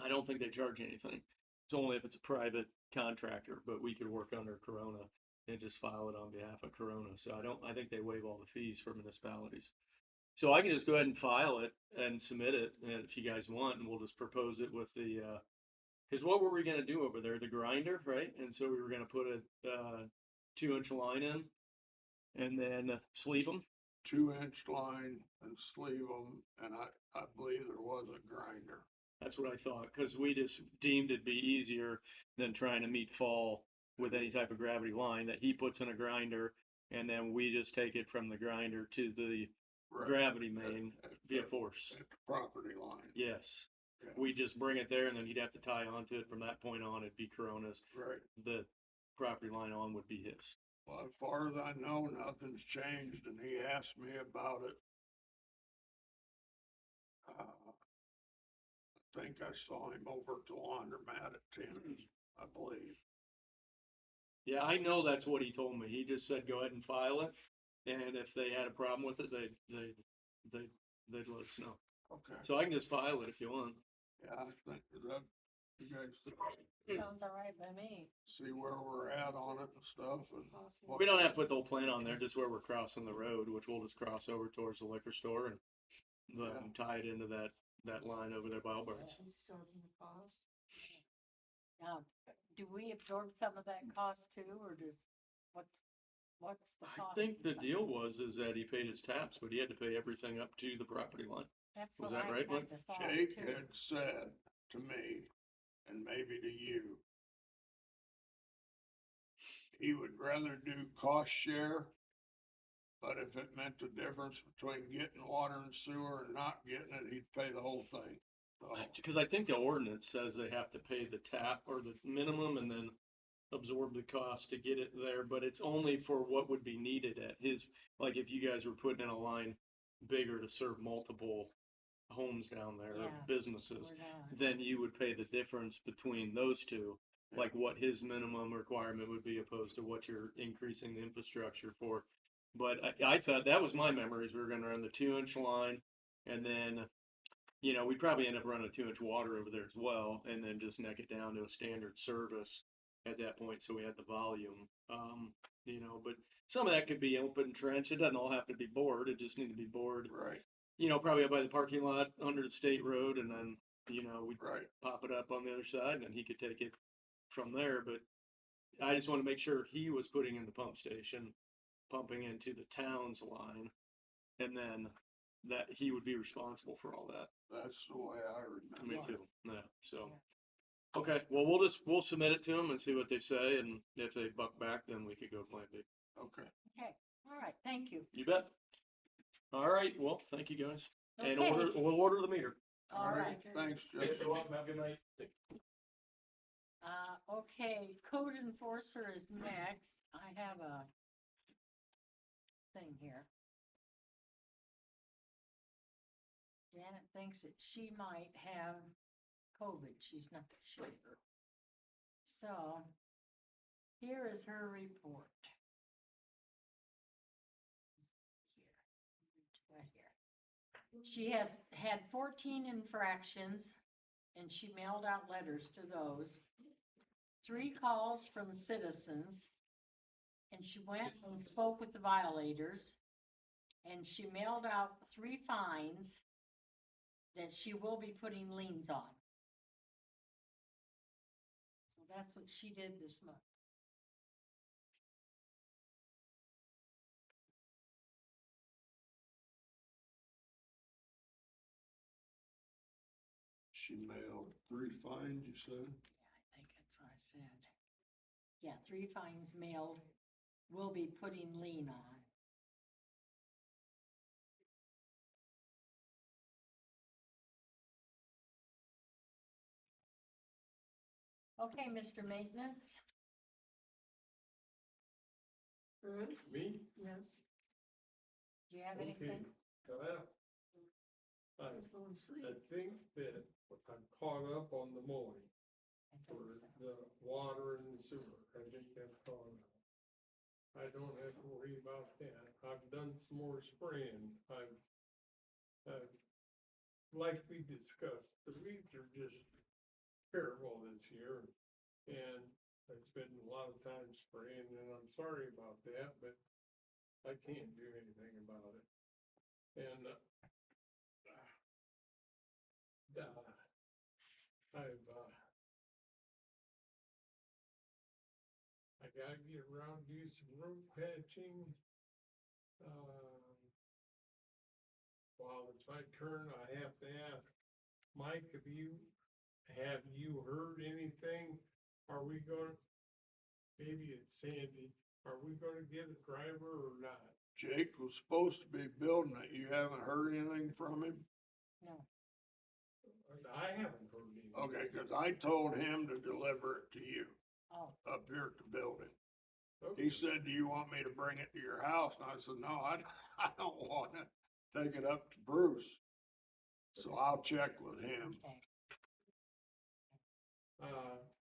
[SPEAKER 4] I don't think they charge anything. It's only if it's a private contractor, but we could work under Corona and just file it on behalf of Corona. So I think they waive all the fees for municipalities. So I can just go ahead and file it and submit it, and if you guys want, and we'll just propose it with the, because what were we gonna do over there? The grinder, right? And so we were gonna put a 2-inch line in and then sleeve them.
[SPEAKER 3] 2-inch line and sleeve them, and I believe there was a grinder.
[SPEAKER 4] That's what I thought, because we just deemed it'd be easier than trying to meet fall with any type of gravity line that he puts in a grinder, and then we just take it from the grinder to the
[SPEAKER 3] Right.
[SPEAKER 4] gravity main
[SPEAKER 3] At
[SPEAKER 4] via
[SPEAKER 3] the-
[SPEAKER 4] force.
[SPEAKER 3] At the property line,
[SPEAKER 4] Yes.
[SPEAKER 3] Yeah.
[SPEAKER 4] We just bring it there, and then he'd have to tie onto it. From that point on, it'd be Corona's.
[SPEAKER 3] right.
[SPEAKER 4] The property line on would be his.
[SPEAKER 3] Well, as far as I know, nothing's changed, and he asked me about it. I think I saw him over at the laundromat at 10, I believe.
[SPEAKER 4] Yeah, I know that's what he told me. He just said, go ahead and file it, and if they had a problem with it, they'd let us know.
[SPEAKER 3] Okay,
[SPEAKER 4] So I can just file it if you want.
[SPEAKER 3] yeah, I think that, you guys
[SPEAKER 1] Sounds all right by me.
[SPEAKER 3] see where we're at on it and stuff, and.
[SPEAKER 4] We don't have to put the whole plan on there, just where we're crossing the road, which we'll just cross over towards the liquor store and tie it into that line over there by Albert's.
[SPEAKER 1] Now, do we absorb some of that cost too, or what's the
[SPEAKER 4] I
[SPEAKER 1] cost?
[SPEAKER 4] think the
[SPEAKER 1] inside?
[SPEAKER 4] deal is that he paid his taps, but he had to pay everything up to the property line.
[SPEAKER 1] That's
[SPEAKER 4] was
[SPEAKER 1] what
[SPEAKER 4] that
[SPEAKER 1] I
[SPEAKER 4] right,
[SPEAKER 1] kind
[SPEAKER 4] Mike?
[SPEAKER 1] of thought
[SPEAKER 3] Jake
[SPEAKER 1] too.
[SPEAKER 3] had said to me, and maybe to you, he would rather do cost share, but if it meant the difference between getting water and sewer and not getting it, he'd pay the whole thing. So,
[SPEAKER 4] Because I think the ordinance says they have to pay the tap or the minimum and then absorb the cost to get it there, but it's only for what would be needed at his, like if you guys were putting in a line bigger to serve multiple homes down there, or
[SPEAKER 1] Yeah.
[SPEAKER 4] businesses,
[SPEAKER 1] We're not.
[SPEAKER 4] then you would pay the difference between those two, like what his minimum requirement would be opposed to what you're increasing the infrastructure for. But I thought, that was my memories, we were gonna run the 2-inch line, and then, we'd probably end up running a 2-inch water over there as well, and then just neck it down to a standard service at that point, so we had the volume. But some of that could be open trench, it doesn't all have to be bored, it just need to be bored,
[SPEAKER 3] right,
[SPEAKER 4] probably up by the parking lot under the state road, and then, we'd
[SPEAKER 3] right.
[SPEAKER 4] pop it up on the other side, and then he could take it from there, but I just want to make sure he was putting in the pump station, pumping into the town's line, and then that he would be responsible for all that.
[SPEAKER 3] That's the way I
[SPEAKER 4] Me
[SPEAKER 3] remember.
[SPEAKER 4] too, yeah, so. Okay, well, we'll submit it to them and see what they say, and if they buck back, then we could go plan B.
[SPEAKER 3] Okay,
[SPEAKER 1] Okay, all right, thank you.
[SPEAKER 4] You bet. All right, well, thank you guys. And
[SPEAKER 1] Okay.
[SPEAKER 4] we'll order the meter.
[SPEAKER 1] All right.
[SPEAKER 3] thanks, Jake.
[SPEAKER 4] You're welcome, have a good night.
[SPEAKER 1] Okay, code enforcer is next. I have a thing here. Janet thinks that she might have COVID. She's not sure. So, here is her report. Right here. She has had 14 infractions, and she mailed out letters to those. 3 calls from citizens, and she went and spoke with the violators. And she mailed out 3 fines that she will be putting liens on. So that's what she did this month.
[SPEAKER 3] She mailed 3 fines, you said?
[SPEAKER 1] Yeah, I think that's what I said. Yeah, 3 fines mailed, will be putting lien on. Okay, Mr. Maintenance,
[SPEAKER 7] Bruce?
[SPEAKER 2] Me?
[SPEAKER 7] Yes.
[SPEAKER 1] do you have
[SPEAKER 2] Okay.
[SPEAKER 1] anything?
[SPEAKER 2] Well,
[SPEAKER 7] I was going to sleep.
[SPEAKER 2] I think that I'm caught up on the mowing
[SPEAKER 1] I
[SPEAKER 2] for
[SPEAKER 1] think so.
[SPEAKER 2] the water and the sewer. I think that's caught up. I don't have to worry about that. I've done some more spraying. Like we discussed, the weeds are just terrible this year. And I spent a lot of time spraying, and I'm sorry about that, but I can't do anything about it. And, I gotta get around, do some root patching. While it's my turn, I have to ask, Mike, have you heard anything? Are we gonna, maybe it's Sandy, are we gonna get a driver or not?
[SPEAKER 3] Jake was supposed to be building it. You haven't heard anything from him?
[SPEAKER 1] No,
[SPEAKER 2] I haven't heard anything.
[SPEAKER 3] Okay, cause I told him to deliver it to you
[SPEAKER 1] oh,
[SPEAKER 3] up here at the building.
[SPEAKER 2] Okay.
[SPEAKER 3] He said, do you want me to bring it to your house? And I said, no, I don't wanna take it up to Bruce. So I'll check with him.
[SPEAKER 1] okay.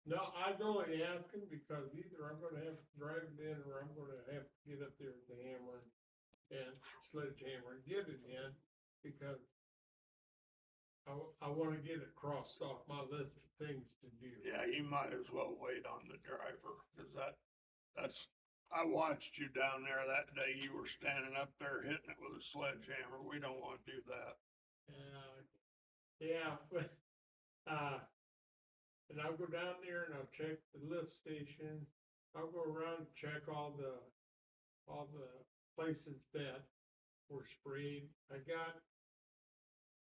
[SPEAKER 2] No, I was only asking because either I'm gonna have to drive it in or I'm gonna have to get up there with the hammer and sledgehammer and get it in because I wanna get it crossed off my list of things to do.
[SPEAKER 3] Yeah, you might as well wait on the driver, cause that's, I watched you down there that day. You were standing up there hitting it with a sledgehammer. We don't wanna do that.
[SPEAKER 2] Yeah, but, and I'll go down there and I'll check the lift station. I'll go around and check all the places that were sprayed. I got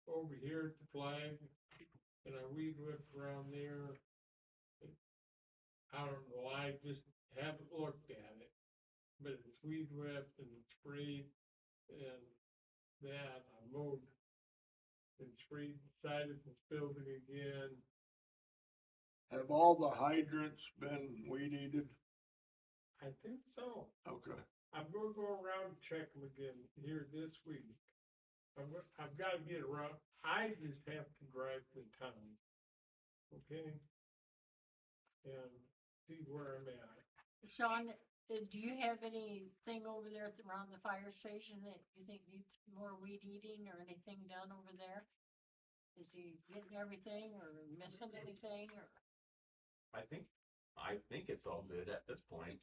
[SPEAKER 2] over here at the flag and I weed whipped around there. I don't know, I just haven't looked at it, but it's weed whipped and sprayed and that I mowed and sprayed the side of this building again.
[SPEAKER 3] Have all the hydrants been weed eated?
[SPEAKER 2] I think so.
[SPEAKER 3] Okay.
[SPEAKER 2] I'm gonna go around and check them again here this week. I've gotta get around, I just have to drive to town. Okay? And see where I'm at.
[SPEAKER 1] Sean, do you have anything over there around the fire station that you think needs more weed eating or anything done over there? Is he getting everything or missing anything or?
[SPEAKER 9] I think it's all good at this point.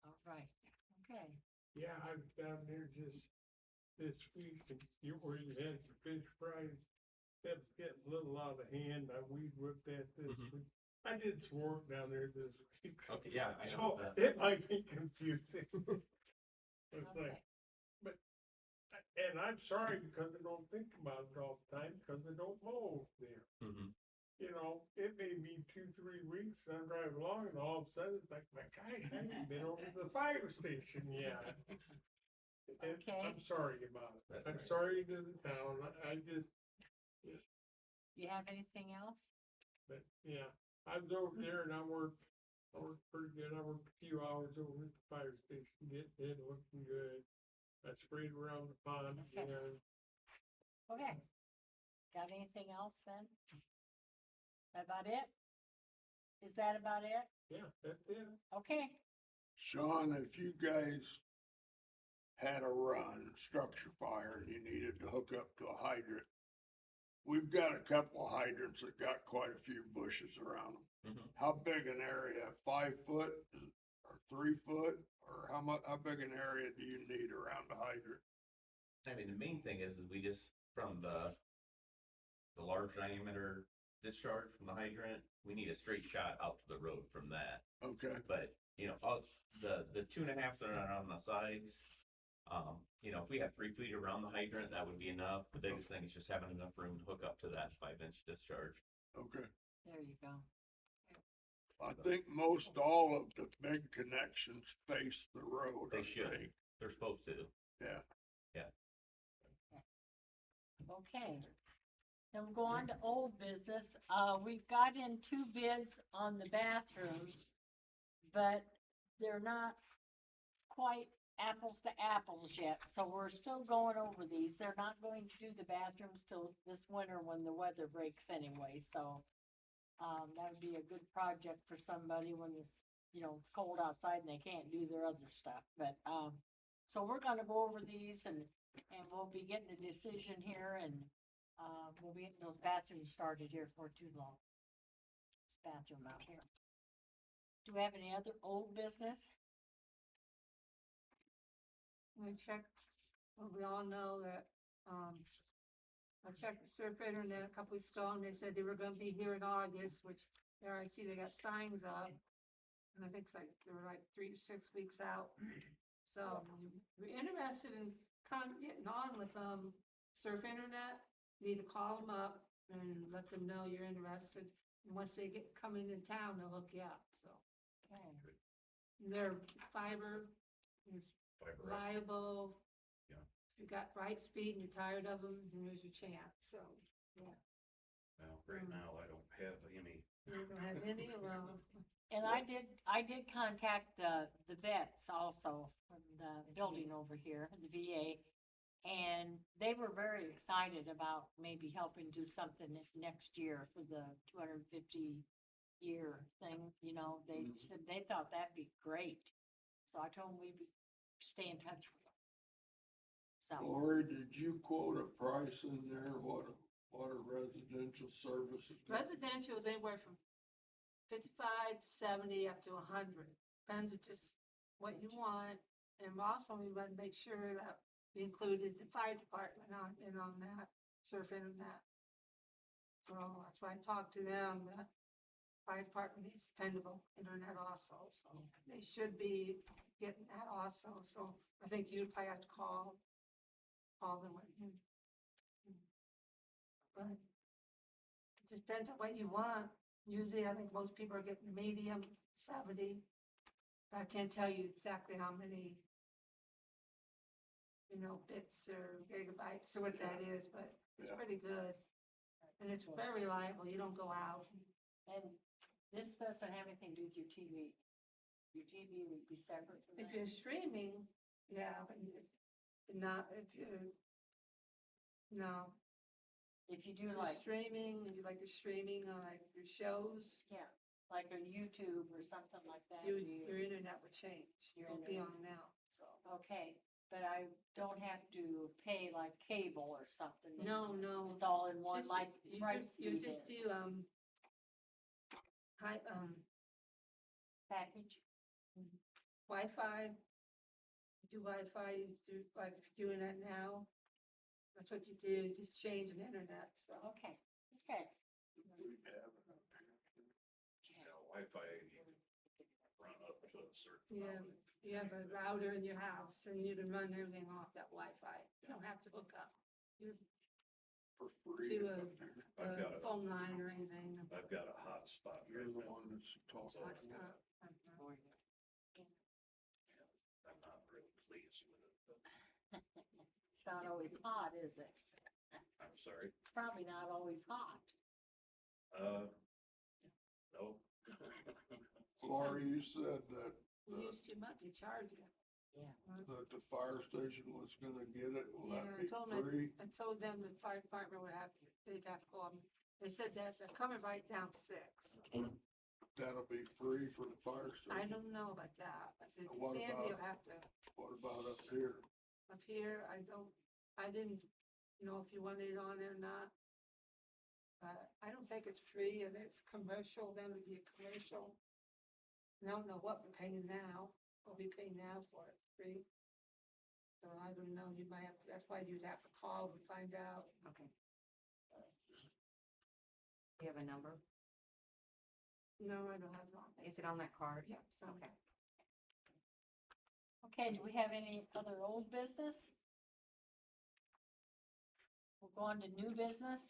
[SPEAKER 1] All right, okay.
[SPEAKER 2] Yeah, I was down there just this week and where you had your fish fries. That was getting a little out of hand. I weed whipped that this week. I did some work down there this week.
[SPEAKER 9] Okay, yeah, I
[SPEAKER 2] So
[SPEAKER 9] know that.
[SPEAKER 2] it might be confusing. It's
[SPEAKER 1] Okay.
[SPEAKER 2] like, and I'm sorry because I don't think about it all the time because I don't mow over there.
[SPEAKER 9] Mhm.
[SPEAKER 2] You know, it may be 2-3 weeks and I'm driving along and all of a sudden it's like, my gosh, I haven't been over to the fire station yet. And
[SPEAKER 1] Okay.
[SPEAKER 2] I'm sorry about it.
[SPEAKER 9] That's
[SPEAKER 2] I'm
[SPEAKER 9] right.
[SPEAKER 2] sorry to the town. I just,
[SPEAKER 1] You have anything else?
[SPEAKER 2] but yeah, I was over there and I worked pretty good. I worked a few hours over at the fire station, getting it looking good. I sprayed around the pond
[SPEAKER 1] Okay.
[SPEAKER 2] again.
[SPEAKER 1] Okay. Got anything else then? About it? Is that about it?
[SPEAKER 2] Yeah, that's it.
[SPEAKER 1] Okay,
[SPEAKER 3] Sean, if you guys had a run, structure fire, and you needed to hook up to a hydrant, we've got a couple of hydrants that got quite a few bushes around them.
[SPEAKER 9] Mhm.
[SPEAKER 3] How big an area? 5 foot? or 3 foot, or how big an area do you need around the hydrant?
[SPEAKER 9] I mean, the main thing is we just, from the large diameter discharge from the hydrant, we need a straight shot out to the road from that.
[SPEAKER 3] Okay,
[SPEAKER 9] But, you know, the 2.5 that are on the sides, you know, if we have 3 feet around the hydrant, that would be enough. The biggest thing is just having enough room to hook up to that 5-inch discharge.
[SPEAKER 3] okay.
[SPEAKER 1] There you go.
[SPEAKER 3] I think most all of the big connections face the road.
[SPEAKER 9] They
[SPEAKER 3] I
[SPEAKER 9] should.
[SPEAKER 3] think.
[SPEAKER 9] They're supposed to.
[SPEAKER 3] Yeah,
[SPEAKER 1] Okay. Then we'll go on to old business. We've got in 2 bids on the bathrooms, but they're not quite apples to apples yet, so we're still going over these. They're not going to do the bathrooms till this winter when the weather breaks anyway, so that would be a good project for somebody when this, it's cold outside and they can't do their other stuff, but, so we're gonna go over these and we'll be getting a decision here and, we'll be getting those bathrooms started here for too long. This bathroom out here. Do we have any other old business?
[SPEAKER 7] I checked, well, we all know that, I checked the Surf Internet a couple weeks ago and they said they were gonna be here in August, which there I see they got signs up. And I think it's like, they were like 3 to 6 weeks out. So if you're interested in getting on with, Surf Internet, you need to call them up and let them know you're interested. And once they come in town, they'll hook you up, so.
[SPEAKER 1] Okay.
[SPEAKER 7] Their fiber is reliable.
[SPEAKER 6] Yeah.
[SPEAKER 7] If you got right speed and you're tired of them, here's your chance, so, yeah.
[SPEAKER 6] Well, right now, I don't have any.
[SPEAKER 7] You don't have any, well,
[SPEAKER 1] And I did contact the vets also from the building over here, the VA. And they were very excited about maybe helping do something next year for the 250-year thing, they said they thought that'd be great. So I told them we'd stay in touch with them. So,
[SPEAKER 3] Lori, did you quote a price in there? What a residential service is?
[SPEAKER 7] residential is anywhere from 55, 70, up to 100. Depends on just what you want. And also we want to make sure that we included the fire department on that Surf Internet. So that's why I talked to them, that fire department needs dependable internet also, so they should be getting that also. So I think you'd probably have to call them. But it depends on what you want. Usually I think most people are getting medium 70. I can't tell you exactly how many, bits or gigabytes or what that is, but it's
[SPEAKER 3] Yeah.
[SPEAKER 7] pretty good. And it's very reliable. You don't go out.
[SPEAKER 1] and this doesn't have anything to do with your TV. Your TV would be separate from
[SPEAKER 7] If
[SPEAKER 1] that.
[SPEAKER 7] you're streaming, yeah, but it's not, if you're, no.
[SPEAKER 1] If you do
[SPEAKER 7] You're
[SPEAKER 1] like,
[SPEAKER 7] streaming, and you like your streaming on like your shows,
[SPEAKER 1] yeah, like on YouTube or something like that.
[SPEAKER 7] your internet would change. You
[SPEAKER 1] Your
[SPEAKER 7] won't be
[SPEAKER 1] internet.
[SPEAKER 7] on now, so.
[SPEAKER 1] Okay, but I don't have to pay like cable or something.
[SPEAKER 7] No,
[SPEAKER 1] It's all in one,
[SPEAKER 7] Just-
[SPEAKER 1] like
[SPEAKER 7] you
[SPEAKER 1] price
[SPEAKER 7] you
[SPEAKER 1] speed
[SPEAKER 7] just
[SPEAKER 1] is.
[SPEAKER 7] do,
[SPEAKER 1] Package.
[SPEAKER 7] Wi-Fi. You do Wi-Fi, you do, like if you're doing that now, that's what you do, just change an internet, so.
[SPEAKER 1] Okay, okay.
[SPEAKER 6] Wi-Fi run up to a certain.
[SPEAKER 7] Yeah, you have a router in your house and you can run everything off that Wi-Fi. You don't have to hook up
[SPEAKER 3] For free.
[SPEAKER 7] to
[SPEAKER 6] I've got
[SPEAKER 7] a
[SPEAKER 6] a-
[SPEAKER 7] phone line or anything.
[SPEAKER 6] I've got a hotspot
[SPEAKER 3] You're
[SPEAKER 6] right
[SPEAKER 3] the
[SPEAKER 6] now.
[SPEAKER 3] one that's talking.
[SPEAKER 7] That's not-
[SPEAKER 6] I'm not really pleased with it, but
[SPEAKER 1] It's not always hot, is it?
[SPEAKER 6] I'm sorry.
[SPEAKER 1] It's probably not always hot.
[SPEAKER 6] No.
[SPEAKER 3] Lori, you said that
[SPEAKER 7] You use too much, they charge you.
[SPEAKER 3] the fire station was gonna get it. Will
[SPEAKER 7] Yeah,
[SPEAKER 3] that
[SPEAKER 7] I
[SPEAKER 3] be
[SPEAKER 7] told them,
[SPEAKER 3] free?
[SPEAKER 7] I told them the fire department would have, they'd have to call them. They said that they're coming right down 6.
[SPEAKER 3] That'll be free for the fire
[SPEAKER 7] I
[SPEAKER 3] station?
[SPEAKER 7] don't know about that. I said,
[SPEAKER 3] What
[SPEAKER 7] Sandy
[SPEAKER 3] about-
[SPEAKER 7] will have to,
[SPEAKER 3] What about up here?
[SPEAKER 7] up here, I didn't know if you wanted it on there or not. I don't think it's free, and it's commercial, then it'd be a commercial. I don't know what we're paying now, what we pay now for it, free. So I don't know, you might have, that's why you'd have to call and find out.
[SPEAKER 5] Okay. Do you have a number?
[SPEAKER 7] No, I don't have one.
[SPEAKER 5] Is it on that card?
[SPEAKER 7] Yeah, so-
[SPEAKER 5] Okay.
[SPEAKER 1] Okay, do we have any other old business? We'll go on to new business.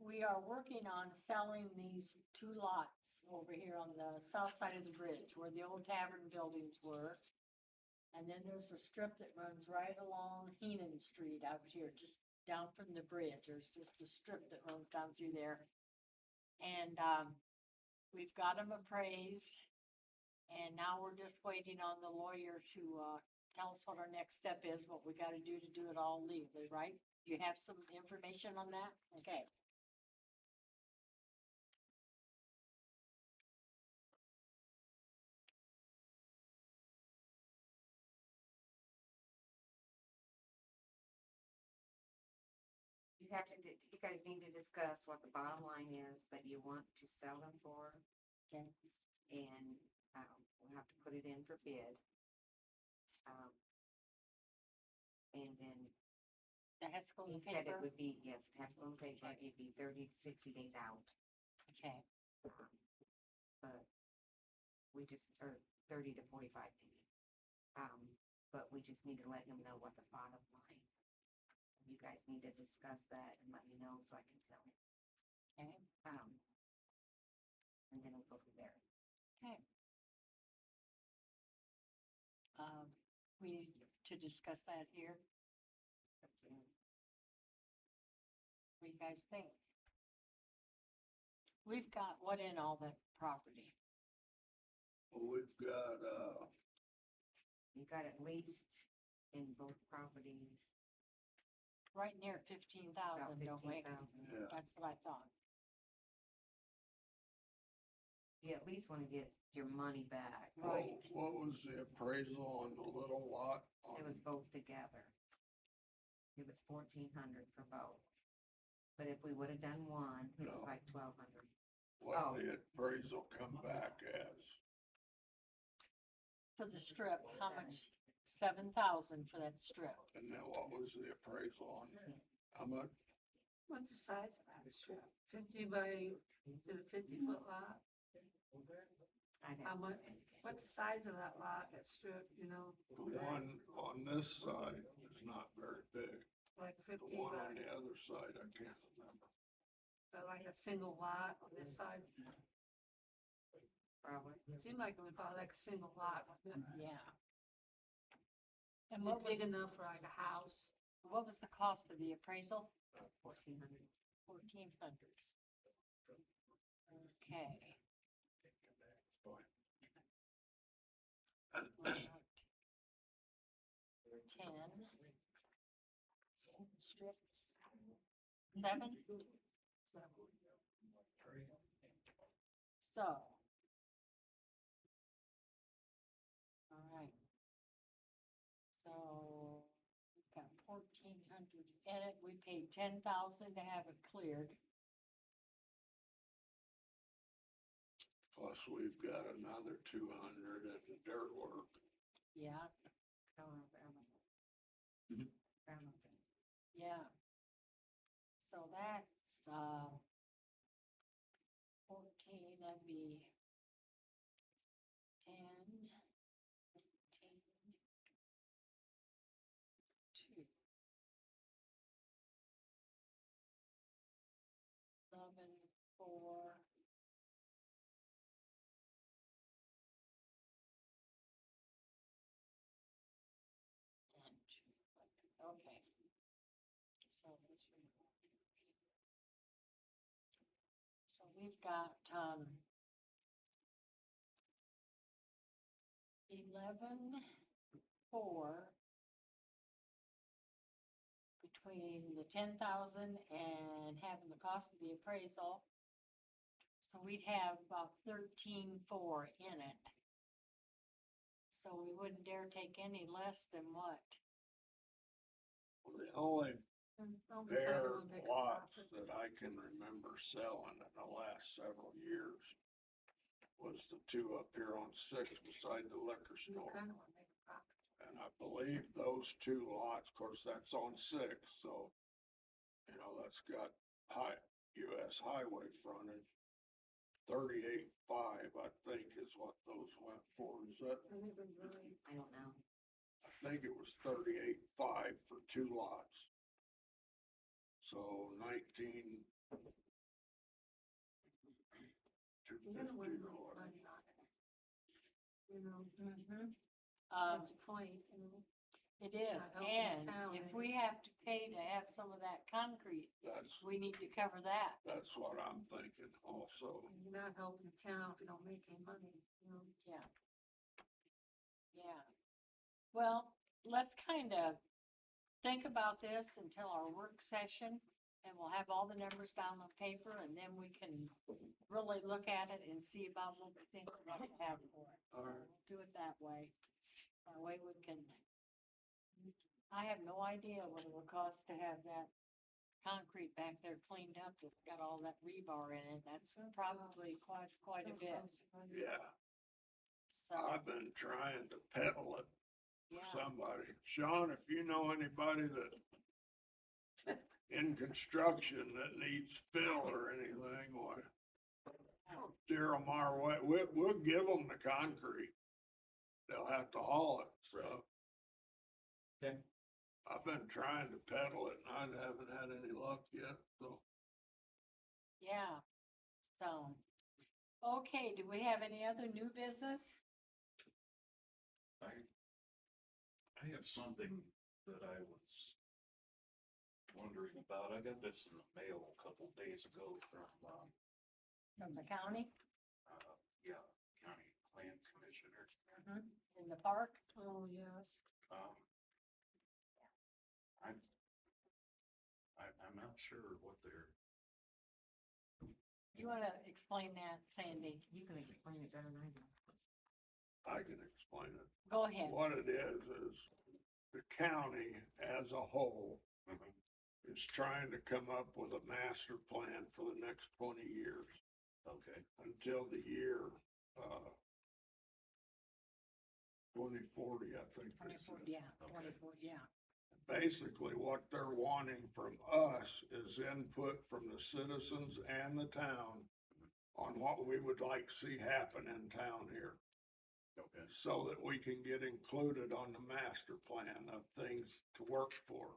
[SPEAKER 1] We are working on selling these 2 lots over here on the south side of the bridge where the old tavern buildings were. And then there's a strip that runs right along Heenan Street out here, just down from the bridge. There's just a strip that runs down through there. And, we've got them appraised. And now we're just waiting on the lawyer to, tell us what our next step is, what we gotta do to do it all legally, right? Do you have some information on that? Okay.
[SPEAKER 5] You have to, you guys need to discuss what the bottom line is that you want to sell them for.
[SPEAKER 1] Okay.
[SPEAKER 5] And, we'll have to put it in for bid. And then
[SPEAKER 1] That has to go in
[SPEAKER 5] he
[SPEAKER 1] the
[SPEAKER 5] said it
[SPEAKER 1] paper?
[SPEAKER 5] would be, yes, have to go in paper, it'd be 30 to 60 days out.
[SPEAKER 1] Okay,
[SPEAKER 5] But we just, or 30 to 45 days. But we just need to let him know what the bottom line. You guys need to discuss that and let me know so I can tell him.
[SPEAKER 1] okay,
[SPEAKER 5] And then we'll go from there.
[SPEAKER 1] okay. We need to discuss that here. What do you guys think? We've got what in all the property?
[SPEAKER 3] We've got,
[SPEAKER 5] You got at least in both properties
[SPEAKER 1] Right near 15,000,
[SPEAKER 5] about
[SPEAKER 1] don't we?
[SPEAKER 5] 15,000.
[SPEAKER 3] yeah,
[SPEAKER 1] That's what I thought.
[SPEAKER 5] You at least want to get your money back.
[SPEAKER 1] Right.
[SPEAKER 3] what was the appraisal on the little lot?
[SPEAKER 5] It was both together. It was 1,400 for both. But if we would have done one, it was
[SPEAKER 3] No.
[SPEAKER 5] like 1,200.
[SPEAKER 3] What did the appraisal come back as?
[SPEAKER 1] For the strip, how much? 7,000 for that strip.
[SPEAKER 3] And then what was the appraisal on, how much?
[SPEAKER 7] What's the size of that strip? 50 by, is it a 50-foot lot?
[SPEAKER 5] I
[SPEAKER 7] How
[SPEAKER 5] don't,
[SPEAKER 7] much, what's the size of that lot, that strip, you know,
[SPEAKER 3] The one on this side is not very big.
[SPEAKER 7] like
[SPEAKER 3] The
[SPEAKER 7] 50
[SPEAKER 3] one
[SPEAKER 7] by,
[SPEAKER 3] on the other side, I can't remember.
[SPEAKER 7] like a single lot on this side?
[SPEAKER 5] probably.
[SPEAKER 7] It seemed like it was probably like a single lot.
[SPEAKER 1] Yeah. And
[SPEAKER 7] Not
[SPEAKER 1] what was,
[SPEAKER 7] big enough for like a house.
[SPEAKER 1] what was the cost of the appraisal?
[SPEAKER 5] 1,400.
[SPEAKER 1] 1,400. Okay. Alright. 10. Strips. 7. So. Alright. So, we've got 1,400 in it, we paid 10,000 to have it cleared.
[SPEAKER 3] Plus, we've got another 200 at the dirt work.
[SPEAKER 1] Yeah,
[SPEAKER 3] Mhm.
[SPEAKER 1] yeah. So that's, 14, that'd be 10, 15, 2. 11, 4. And 2. Okay. So this one. So we've got, 11, 4 between the 10,000 and having the cost of the appraisal. So we'd have about 13,4 in it. So we wouldn't dare take any less than what?
[SPEAKER 3] The only
[SPEAKER 7] And don't be trying
[SPEAKER 3] Bare
[SPEAKER 7] to make a
[SPEAKER 3] lots
[SPEAKER 7] profit.
[SPEAKER 3] that I can remember selling in the last several years was the two up here on Sixth beside the liquor
[SPEAKER 7] You
[SPEAKER 3] store.
[SPEAKER 7] kinda wanna make a profit.
[SPEAKER 3] And I believe those two lots, of course, that's on Sixth, so, you know, that's got US highway frontage. 38.5, I think is what those went for. Is that,
[SPEAKER 7] And they've been really,
[SPEAKER 5] I don't know.
[SPEAKER 3] I think it was 38.5 for two lots. So 19.
[SPEAKER 7] you're gonna
[SPEAKER 3] 250
[SPEAKER 7] win
[SPEAKER 3] or
[SPEAKER 7] more
[SPEAKER 3] whatever.
[SPEAKER 7] money on it. You know,
[SPEAKER 1] Mhm.
[SPEAKER 7] that's the point, you know.
[SPEAKER 1] It is,
[SPEAKER 7] Not helping the
[SPEAKER 1] and
[SPEAKER 7] town
[SPEAKER 1] if
[SPEAKER 7] any.
[SPEAKER 1] we have to pay to have some of that concrete, we need to cover that.
[SPEAKER 3] That's what I'm thinking also.
[SPEAKER 7] And you're not helping the town if you don't make any money, you know.
[SPEAKER 1] Yeah. Yeah. Well, let's kind of think about this until our work session, and we'll have all the numbers down on paper, and then we can really look at it and see about what we think we're gonna have for it. So
[SPEAKER 3] All right.
[SPEAKER 1] we'll do it that way. That way we can, I have no idea what it will cost to have that concrete back there cleaned up that's got all that rebar in it. That's probably quite a bit.
[SPEAKER 3] Yeah,
[SPEAKER 1] So,
[SPEAKER 3] I've been trying to peddle it for
[SPEAKER 1] yeah.
[SPEAKER 3] somebody. Sean, if you know anybody that in construction that needs fill or anything, why, steer them our way. We'll give them the concrete. They'll have to haul it, so.
[SPEAKER 6] Okay.
[SPEAKER 3] I've been trying to peddle it and I haven't had any luck yet, so.
[SPEAKER 1] Yeah, so, okay, do we have any other new business?
[SPEAKER 10] I have something that I was wondering about. I got this in the mail a couple days ago from,
[SPEAKER 1] From the county,
[SPEAKER 10] yeah, County Plan Commissioner.
[SPEAKER 1] in the park?
[SPEAKER 7] Oh, yes.
[SPEAKER 10] Um, I'm not sure what they're,
[SPEAKER 1] You wanna explain that, Sandy?
[SPEAKER 5] You can explain it better than I do.
[SPEAKER 3] I can explain it.
[SPEAKER 1] Go ahead.
[SPEAKER 3] What it is the county as a whole
[SPEAKER 10] Mhm.
[SPEAKER 3] is trying to come up with a master plan for the next 20 years
[SPEAKER 10] okay,
[SPEAKER 3] until the year, 2040, I think. they
[SPEAKER 1] 24,
[SPEAKER 3] said.
[SPEAKER 1] yeah,
[SPEAKER 10] Okay.
[SPEAKER 1] 24, yeah.
[SPEAKER 3] Basically, what they're wanting from us is input from the citizens and the town on what we would like to see happen in town here,
[SPEAKER 10] okay.
[SPEAKER 3] so that we can get included on the master plan of things to work for.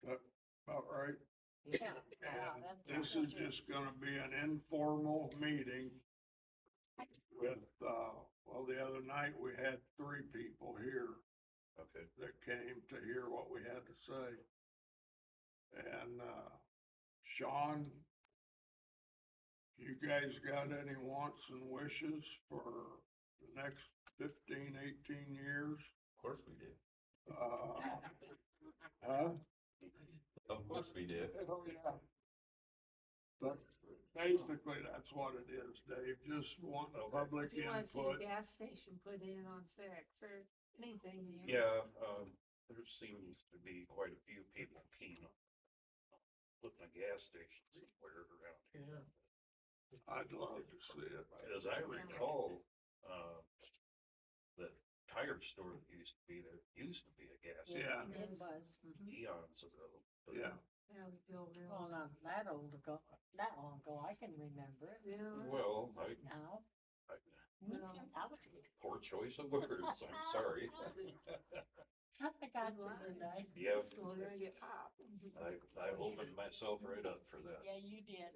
[SPEAKER 3] That about right?
[SPEAKER 1] Yeah, yeah,
[SPEAKER 3] And
[SPEAKER 1] that's.
[SPEAKER 3] this is just gonna be an informal meeting with, well, the other night we had 3 people here
[SPEAKER 10] Okay,
[SPEAKER 3] that came to hear what we had to say. And, Sean, you guys got any wants and wishes for the next 15, 18 years?
[SPEAKER 10] of course we did.
[SPEAKER 3] Huh?
[SPEAKER 10] Of course we did.
[SPEAKER 3] Oh, yeah. But basically, that's what it is, Dave, just want the public
[SPEAKER 7] If you wanna see a
[SPEAKER 3] input.
[SPEAKER 7] gas station put in on Sixth or anything. you know.
[SPEAKER 10] Yeah, there seems to be quite a few people keen on putting a gas station somewhere around here.
[SPEAKER 3] I'd love to see it.
[SPEAKER 10] As I recall, the tire store that used to be there, used to be a gas station
[SPEAKER 3] Yeah.
[SPEAKER 1] It was.
[SPEAKER 10] eons ago. But
[SPEAKER 3] Yeah,
[SPEAKER 7] Yeah, we build real.
[SPEAKER 1] Well, not that old ago, that long ago, I can remember it
[SPEAKER 7] Yeah.
[SPEAKER 10] Well,
[SPEAKER 1] now.
[SPEAKER 10] I,
[SPEAKER 1] I was,
[SPEAKER 10] poor choice of words, I'm sorry.
[SPEAKER 1] I got you, today.
[SPEAKER 10] Yeah,
[SPEAKER 7] Just go there and get popped.
[SPEAKER 10] I opened myself right up for that.
[SPEAKER 1] Yeah, you did.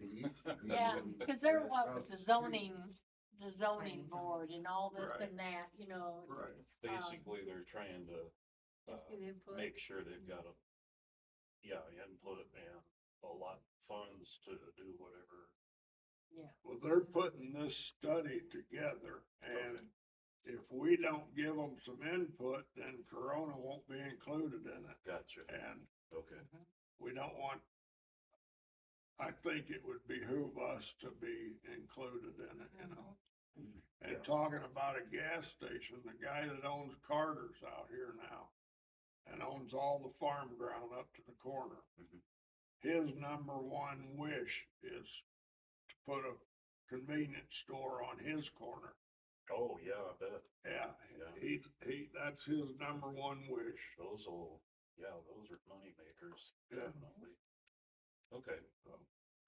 [SPEAKER 8] The
[SPEAKER 1] Yeah, because they're what with the
[SPEAKER 8] Across the street.
[SPEAKER 1] zoning board and all this
[SPEAKER 3] Right.
[SPEAKER 1] and that, you know.
[SPEAKER 3] right.
[SPEAKER 10] Basically, they're trying to,
[SPEAKER 7] Just get input.
[SPEAKER 10] make sure they've got input and a lot of funds to do whatever.
[SPEAKER 1] Yeah,
[SPEAKER 3] Well, they're putting this study together, and if we don't give them some input, then Corona won't be included in it.
[SPEAKER 10] Gotcha.
[SPEAKER 3] And
[SPEAKER 10] Okay.
[SPEAKER 3] we don't want, I think it would behoove us to be included in it, you know? And
[SPEAKER 10] Yeah.
[SPEAKER 3] talking about a gas station, the guy that owns Carter's out here now and owns all the farm ground up to the corner.
[SPEAKER 10] Mhm.
[SPEAKER 3] his number one wish is to put a convenience store on his corner.
[SPEAKER 10] Oh, yeah, I bet.
[SPEAKER 3] Yeah,
[SPEAKER 10] Yeah.
[SPEAKER 3] that's his number one wish.
[SPEAKER 10] Those are money makers.
[SPEAKER 3] Yeah.
[SPEAKER 10] Definitely. Okay.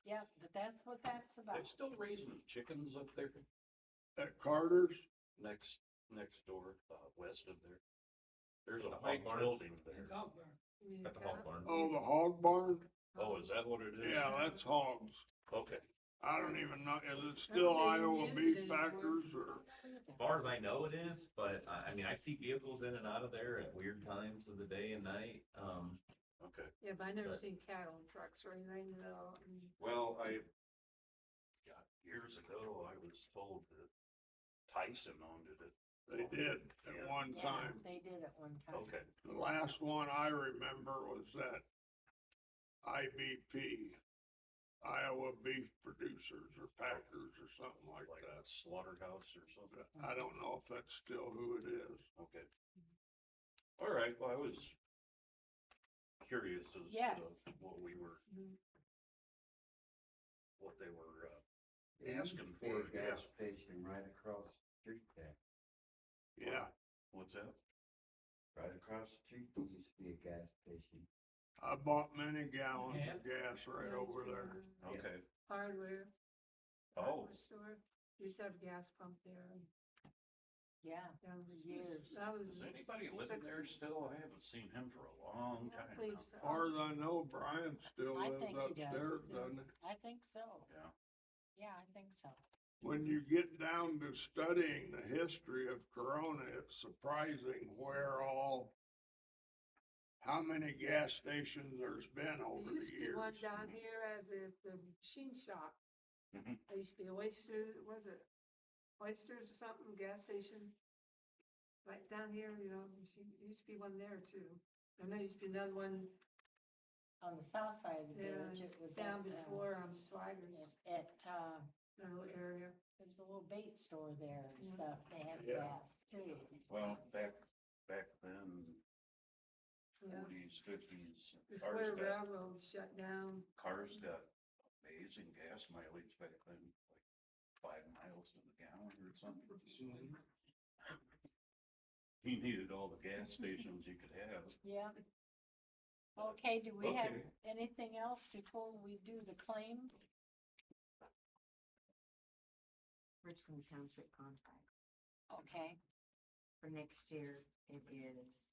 [SPEAKER 1] Yeah, but that's what that's
[SPEAKER 10] They
[SPEAKER 1] about.
[SPEAKER 10] still raising chickens up there
[SPEAKER 3] At Carter's,
[SPEAKER 10] next door, west of there. There's a
[SPEAKER 9] The
[SPEAKER 10] big
[SPEAKER 9] hog barns?
[SPEAKER 10] building there.
[SPEAKER 9] At the hog barn.
[SPEAKER 3] oh, the hog barn?
[SPEAKER 10] Oh, is that what it is?
[SPEAKER 3] Yeah, that's hogs.
[SPEAKER 10] Okay.
[SPEAKER 3] I don't even know, is it still
[SPEAKER 7] I don't
[SPEAKER 3] Iowa
[SPEAKER 7] think they use it
[SPEAKER 3] Beef
[SPEAKER 7] anymore.
[SPEAKER 3] Packers or?
[SPEAKER 9] As far as I know it is, but I mean, I see vehicles in and out of there at weird times of the day and night.
[SPEAKER 10] Okay.
[SPEAKER 7] Yeah, but I never
[SPEAKER 9] But-
[SPEAKER 7] seen cattle trucks or anything, though.
[SPEAKER 10] Well, years ago, I was told that Tyson owned it.
[SPEAKER 3] They did at one
[SPEAKER 1] Yeah,
[SPEAKER 3] time.
[SPEAKER 1] they did at one time.
[SPEAKER 10] Okay.
[SPEAKER 3] The last one I remember was that IBP, Iowa Beef Producers or Packers or something like
[SPEAKER 10] Like
[SPEAKER 3] that.
[SPEAKER 10] a slaughterhouse or something.
[SPEAKER 3] I don't know if that's still who it is.
[SPEAKER 10] Okay. All right, well, I was curious as
[SPEAKER 1] Yes.
[SPEAKER 10] to what we were,
[SPEAKER 7] Mhm.
[SPEAKER 10] what they were,
[SPEAKER 8] There used
[SPEAKER 10] asking
[SPEAKER 8] to be
[SPEAKER 10] for,
[SPEAKER 8] a gas station right across the street there.
[SPEAKER 3] Yeah,
[SPEAKER 10] what's that?
[SPEAKER 8] Right across the street, there used to be a gas station.
[SPEAKER 3] I bought many gallons of gas right over there.
[SPEAKER 10] Okay.
[SPEAKER 7] Hardware.
[SPEAKER 10] Oh.
[SPEAKER 7] Hardware store. Used to have a gas pump there.
[SPEAKER 1] Yeah,
[SPEAKER 7] That was
[SPEAKER 1] for years.
[SPEAKER 7] That was.
[SPEAKER 10] Is anybody living there
[SPEAKER 7] 60s.
[SPEAKER 10] still? I haven't seen him for a long
[SPEAKER 7] Yeah, I
[SPEAKER 10] time
[SPEAKER 7] believe
[SPEAKER 10] now.
[SPEAKER 7] so.
[SPEAKER 3] As far as I know, Brian still
[SPEAKER 1] I
[SPEAKER 3] lives
[SPEAKER 1] think he does.
[SPEAKER 3] upstairs, doesn't he?
[SPEAKER 1] I think so.
[SPEAKER 10] Yeah.
[SPEAKER 1] Yeah, I think so.
[SPEAKER 3] When you get down to studying the history of Corona, it's surprising how many gas stations there's been over
[SPEAKER 7] There
[SPEAKER 3] the
[SPEAKER 7] used to be one
[SPEAKER 3] years.
[SPEAKER 7] down here at the machine shop.
[SPEAKER 10] Mhm.
[SPEAKER 7] There used to be Oyster, was it Oysters or something, gas station? Right down here, there used to be one there too. And there used to be another one
[SPEAKER 1] On the south side of the
[SPEAKER 7] Yeah,
[SPEAKER 1] village, it was
[SPEAKER 7] down
[SPEAKER 1] at,
[SPEAKER 7] before, Swigers,
[SPEAKER 1] at,
[SPEAKER 7] that little area.
[SPEAKER 1] there was a little bait store there and
[SPEAKER 7] Yeah.
[SPEAKER 1] stuff. They had
[SPEAKER 3] Yeah.
[SPEAKER 1] gas too.
[SPEAKER 10] Well, back then,
[SPEAKER 7] Yeah.
[SPEAKER 10] 40s, 50s,
[SPEAKER 7] Before the railroad shut down.
[SPEAKER 10] cars got amazing gas mileage back then, like 5 miles to the gallon or something. He needed all the gas stations you could have.
[SPEAKER 1] Yeah. Okay, do we have
[SPEAKER 10] Okay.
[SPEAKER 1] anything else before we do the claims?
[SPEAKER 5] Richland Township contract.
[SPEAKER 1] Okay,
[SPEAKER 5] For next year, it is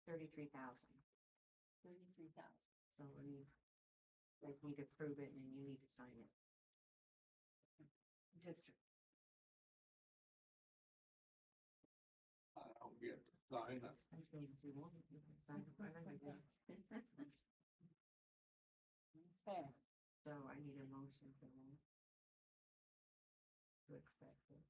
[SPEAKER 5] 33,000.
[SPEAKER 1] 33,000.
[SPEAKER 5] So we need to approve it and then you need to sign it. Just,
[SPEAKER 3] I don't get to sign it.
[SPEAKER 5] I think if you want, you can sign it right away.
[SPEAKER 1] Okay,
[SPEAKER 5] So I need a motion for that. To accept it.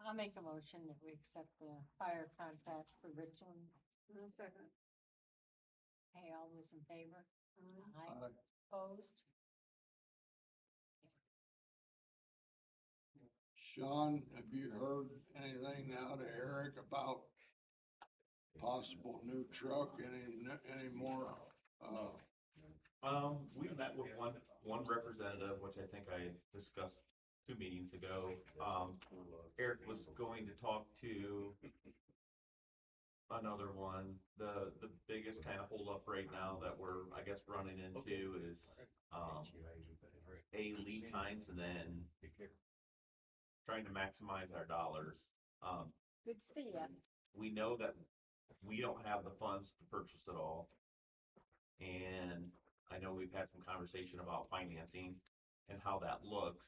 [SPEAKER 1] I'll make a motion that we accept the fire contract for Richland.
[SPEAKER 7] Second.
[SPEAKER 1] Hey, all those in favor? Aye.
[SPEAKER 3] I-
[SPEAKER 1] Opposed?
[SPEAKER 3] Sean, have you heard anything out of Eric about possible new truck, any more,
[SPEAKER 9] We met with one representative, which I think I discussed 2 meetings ago. Eric was going to talk to another one. The biggest kind of holdup right now that we're, I guess, running into is, lead times and then trying to maximize our dollars.
[SPEAKER 1] Good to see ya.
[SPEAKER 9] We know that we don't have the funds to purchase it all. And I know we've had some conversation about financing and how that looks.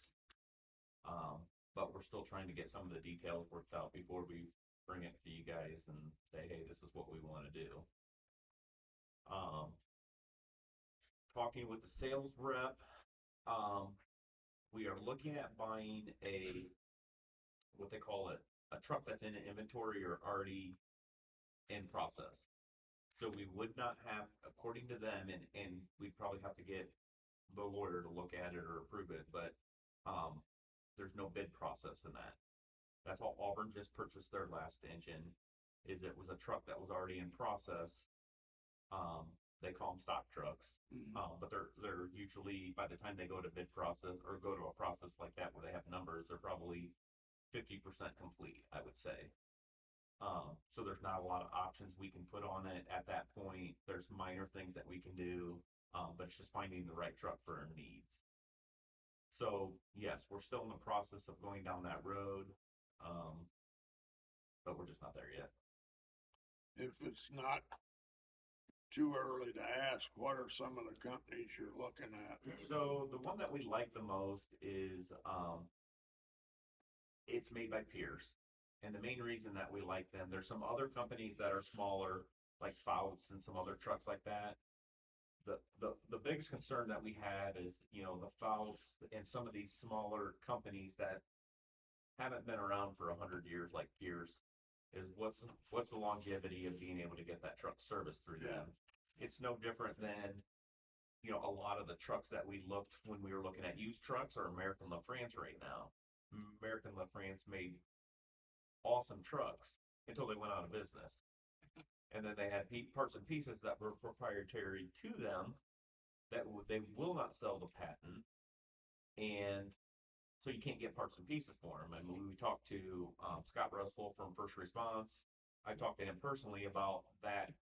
[SPEAKER 9] But we're still trying to get some of the details worked out before we bring it to you guys and say, hey, this is what we want to do. Talking with the sales rep, we are looking at buying what they call a truck that's in inventory or already in process. So we would not have, according to them, and we'd probably have to get the lawyer to look at it or approve it, but there's no bid process in that. That's how Auburn just purchased their last engine, is it was a truck that was already in process. They call them stock trucks. But they're usually, by the time they go to bid process or go to a process like that where they have numbers, they're probably 50% complete, I would say. So there's not a lot of options we can put on it at that point. There's minor things that we can do, but it's just finding the right truck for our needs. So yes, we're still in the process of going down that road, but we're just not there yet.
[SPEAKER 3] If it's not too early to ask, what are some of the companies you're looking at?
[SPEAKER 9] So the one that we like the most is, it's made by Pierce. And the main reason that we like them, there's some other companies that are smaller, like Fouts and some other trucks like that. The biggest concern that we had is, the Fouts and some of these smaller companies that haven't been around for 100 years like Pierce, is what's the longevity of being able to get that truck serviced through them. It's no different than, a lot of the trucks that we looked when we were looking at used trucks are American LaFrance right now. American LaFrance made awesome trucks until they went out of business. And then they had parts and pieces that were proprietary to them that they will not sell the patent. And so you can't get parts and pieces for them. I mean, we talked to Scott Russell from First Response. I talked to him personally about that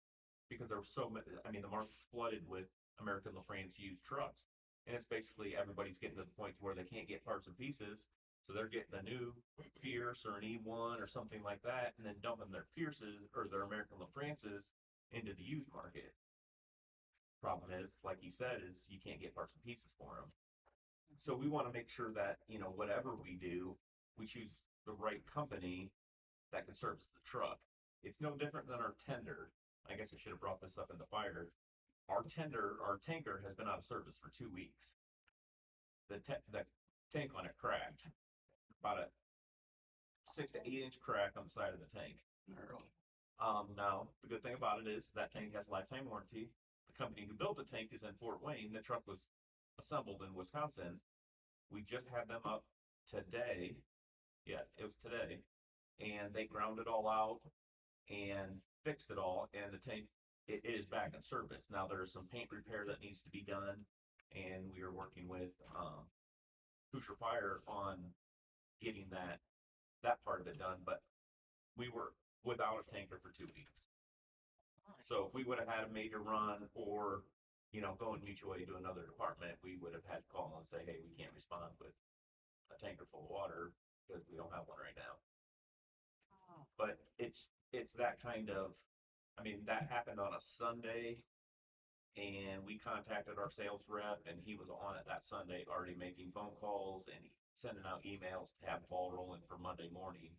[SPEAKER 9] because there were so many, the market's flooded with American LaFrance used trucks. And it's basically everybody's getting to the point where they can't get parts and pieces. So they're getting a new Pierce or an E1 or something like that, and then dumping their Pierces or their American LaFrances into the used market. Problem is, like you said, is you can't get parts and pieces for them. So we want to make sure that, whatever we do, we choose the right company that can service the truck. It's no different than our tender. I guess I should have brought this up in the fire. Our tanker has been out of service for 2 weeks. The tank on it cracked. About a 6 to 8 inch crack on the side of the tank. Now, the good thing about it is that tank has lifetime warranty. The company who built the tank is in Fort Wayne. The truck was assembled in Wisconsin. We just had them up today. Yeah, it was today. And they ground it all out and fixed it all. And the tank, it is back in service. Now there's some paint repair that needs to be done. And we are working with Hoosier Fire on getting that part of it done, but we were without a tanker for 2 weeks. So if we would have had a major run or, going mutual aid to another department, we would have had to call and say, hey, we can't respond with a tanker full of water because we don't have one right now. But it's that kind of, that happened on a Sunday, and we contacted our sales rep, and he was on it that Sunday already making phone calls and sending out emails to have the ball rolling for Monday morning.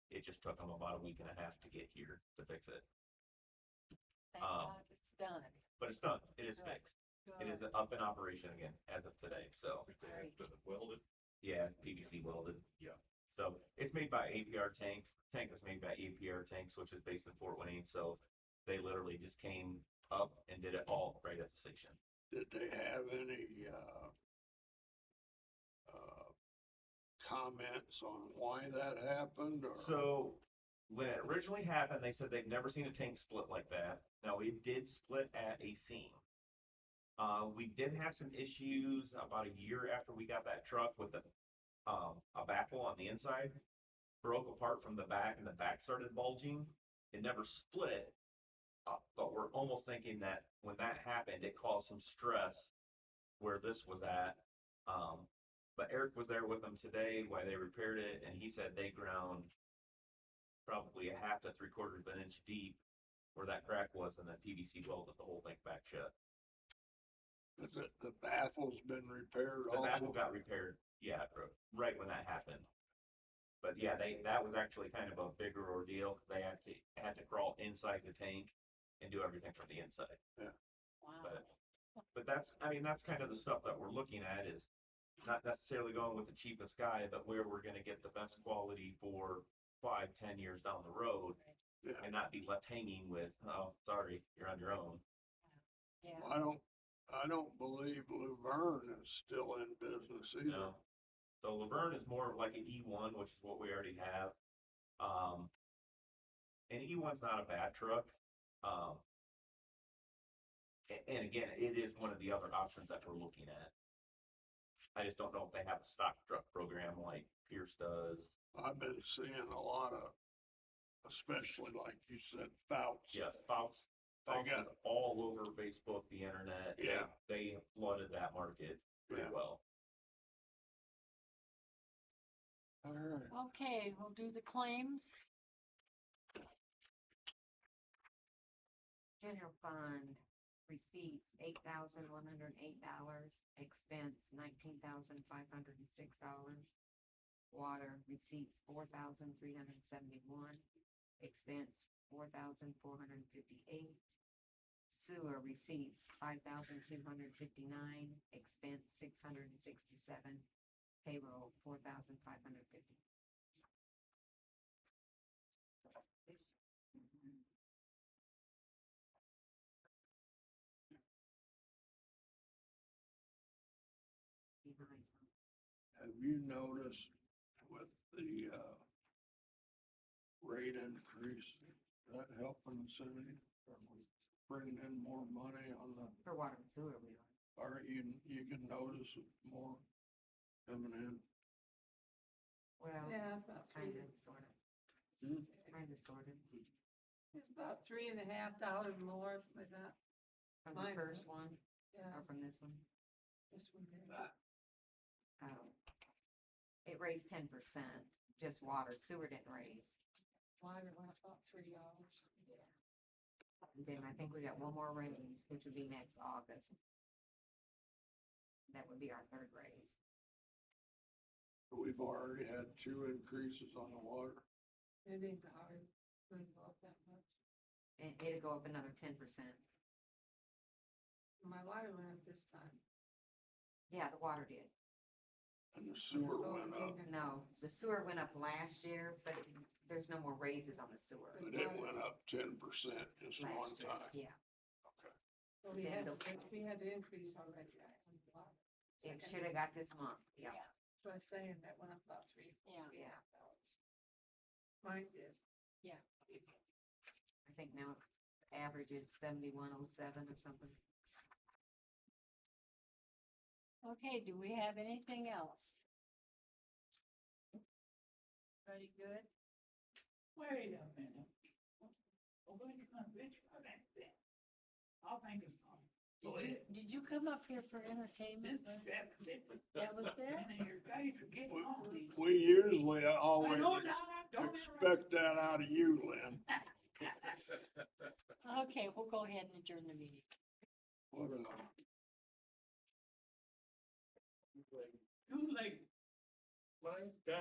[SPEAKER 9] It just took them about a week and a half to get here to fix it.
[SPEAKER 1] Thank God it's done.
[SPEAKER 9] But it's done. It is
[SPEAKER 1] Good.
[SPEAKER 9] fixed. It is up in operation again as of today. So
[SPEAKER 1] Great.
[SPEAKER 10] Welded?
[SPEAKER 9] yeah, PVC welded.
[SPEAKER 10] Yeah.
[SPEAKER 9] So it's made by APR Tanks. The tank is made by APR Tanks, which is based in Fort Wayne. So they literally just came up and did it all right at the station.
[SPEAKER 3] Did they have any, comments on why that happened, or?
[SPEAKER 9] So when it originally happened, they said they've never seen a tank split like that. Now it did split at a seam. We did have some issues about a year after we got that truck with a baffle on the inside broke apart from the back, and the back started bulging. It never split, but we're almost thinking that when that happened, it caused some stress where this was at. But Eric was there with them today while they repaired it, and he said they ground probably a 1/2 to 3/4 of an inch deep where that crack was, and then PVC welded the whole thing back shut.
[SPEAKER 3] The baffle's been repaired
[SPEAKER 9] The
[SPEAKER 3] also?
[SPEAKER 9] baffle got repaired, yeah, right when that happened. But yeah, that was actually kind of a bigger ordeal because they had to crawl inside the tank and do everything from the inside.
[SPEAKER 1] Wow.
[SPEAKER 9] But that's kind of the stuff that we're looking at, is not necessarily going with the cheapest guy, but where we're gonna get the best quality for 5-10 years down the road.
[SPEAKER 3] Yeah.
[SPEAKER 9] And not be left hanging with, oh, sorry, you're on your own.
[SPEAKER 1] Yeah.
[SPEAKER 3] I don't believe Luverne is still in business either.
[SPEAKER 9] No. So Laverne is more of like an E1, which is what we already have. And E1's not a bad truck. And again, it is one of the other options that we're looking at. I just don't know if they have a stock truck program like Pierce does.
[SPEAKER 3] I've been seeing a lot of, especially like you said, Fouts.
[SPEAKER 9] Yes, Fox
[SPEAKER 3] They
[SPEAKER 9] is
[SPEAKER 3] got,
[SPEAKER 9] all over Facebook, the internet.
[SPEAKER 3] Yeah.
[SPEAKER 9] They have flooded that market pretty
[SPEAKER 3] Yeah.
[SPEAKER 9] well.
[SPEAKER 3] all right.
[SPEAKER 1] Okay, we'll do the claims.
[SPEAKER 5] General fund receipts, $8,108, expense $19,506. Water receipts, 4,371, expense 4,458. Sewer receipts, 5,259, expense 667, payroll 4,550. Be nice.
[SPEAKER 3] Have you noticed with the, rate increase, that helping the city? Are we bringing in more money on the,
[SPEAKER 5] For water and sewer, we are.
[SPEAKER 3] or you can notice it more coming in?
[SPEAKER 5] Well,
[SPEAKER 7] Yeah, it's about
[SPEAKER 5] kind
[SPEAKER 7] three,
[SPEAKER 5] of, sort of,
[SPEAKER 3] Hmm.
[SPEAKER 5] kind of, sort of.
[SPEAKER 7] it's about $3.50 more, something like that.
[SPEAKER 5] From the
[SPEAKER 7] Mine
[SPEAKER 5] first
[SPEAKER 7] was.
[SPEAKER 5] one,
[SPEAKER 7] Yeah,
[SPEAKER 5] or from this one?
[SPEAKER 7] this one is.
[SPEAKER 5] It raised 10%, just water, sewer didn't raise.
[SPEAKER 7] Water went up about $3.
[SPEAKER 5] And then I think we got one more raise, which would be next August. That would be our third raise.
[SPEAKER 3] We've already had 2 increases on the water.
[SPEAKER 7] It ain't hard, wouldn't go up that much.
[SPEAKER 5] And it'll go up another 10%.
[SPEAKER 7] My water went up this time.
[SPEAKER 5] Yeah, the water did.
[SPEAKER 3] And the sewer
[SPEAKER 7] Oh,
[SPEAKER 3] went up,
[SPEAKER 5] No, the sewer went up last year, but there's no more raises on the sewer.
[SPEAKER 3] but it went up 10% just one
[SPEAKER 5] Last year,
[SPEAKER 3] time.
[SPEAKER 5] yeah.
[SPEAKER 3] Okay.
[SPEAKER 7] So we had to increase already. Right, on the water.
[SPEAKER 5] It should have got this month, yeah.
[SPEAKER 7] So I was saying that went up about
[SPEAKER 1] Yeah.
[SPEAKER 5] Yeah.
[SPEAKER 7] Mine did.
[SPEAKER 5] I think now it's average is 7107 or something.
[SPEAKER 1] Okay, do we have anything else? Everybody good?
[SPEAKER 11] Wait a minute. Well, where's it gonna be? I'll think it's fine. Go ahead.
[SPEAKER 1] Did you come up here for entertainment? That was it?
[SPEAKER 11] And your guys are getting all these.
[SPEAKER 3] We usually
[SPEAKER 11] I
[SPEAKER 3] always
[SPEAKER 11] don't, don't
[SPEAKER 3] expect that out of you, Lynn.
[SPEAKER 1] Okay, we'll go ahead and adjourn the meeting.
[SPEAKER 3] What,
[SPEAKER 11] Too late.
[SPEAKER 2] Mine's down.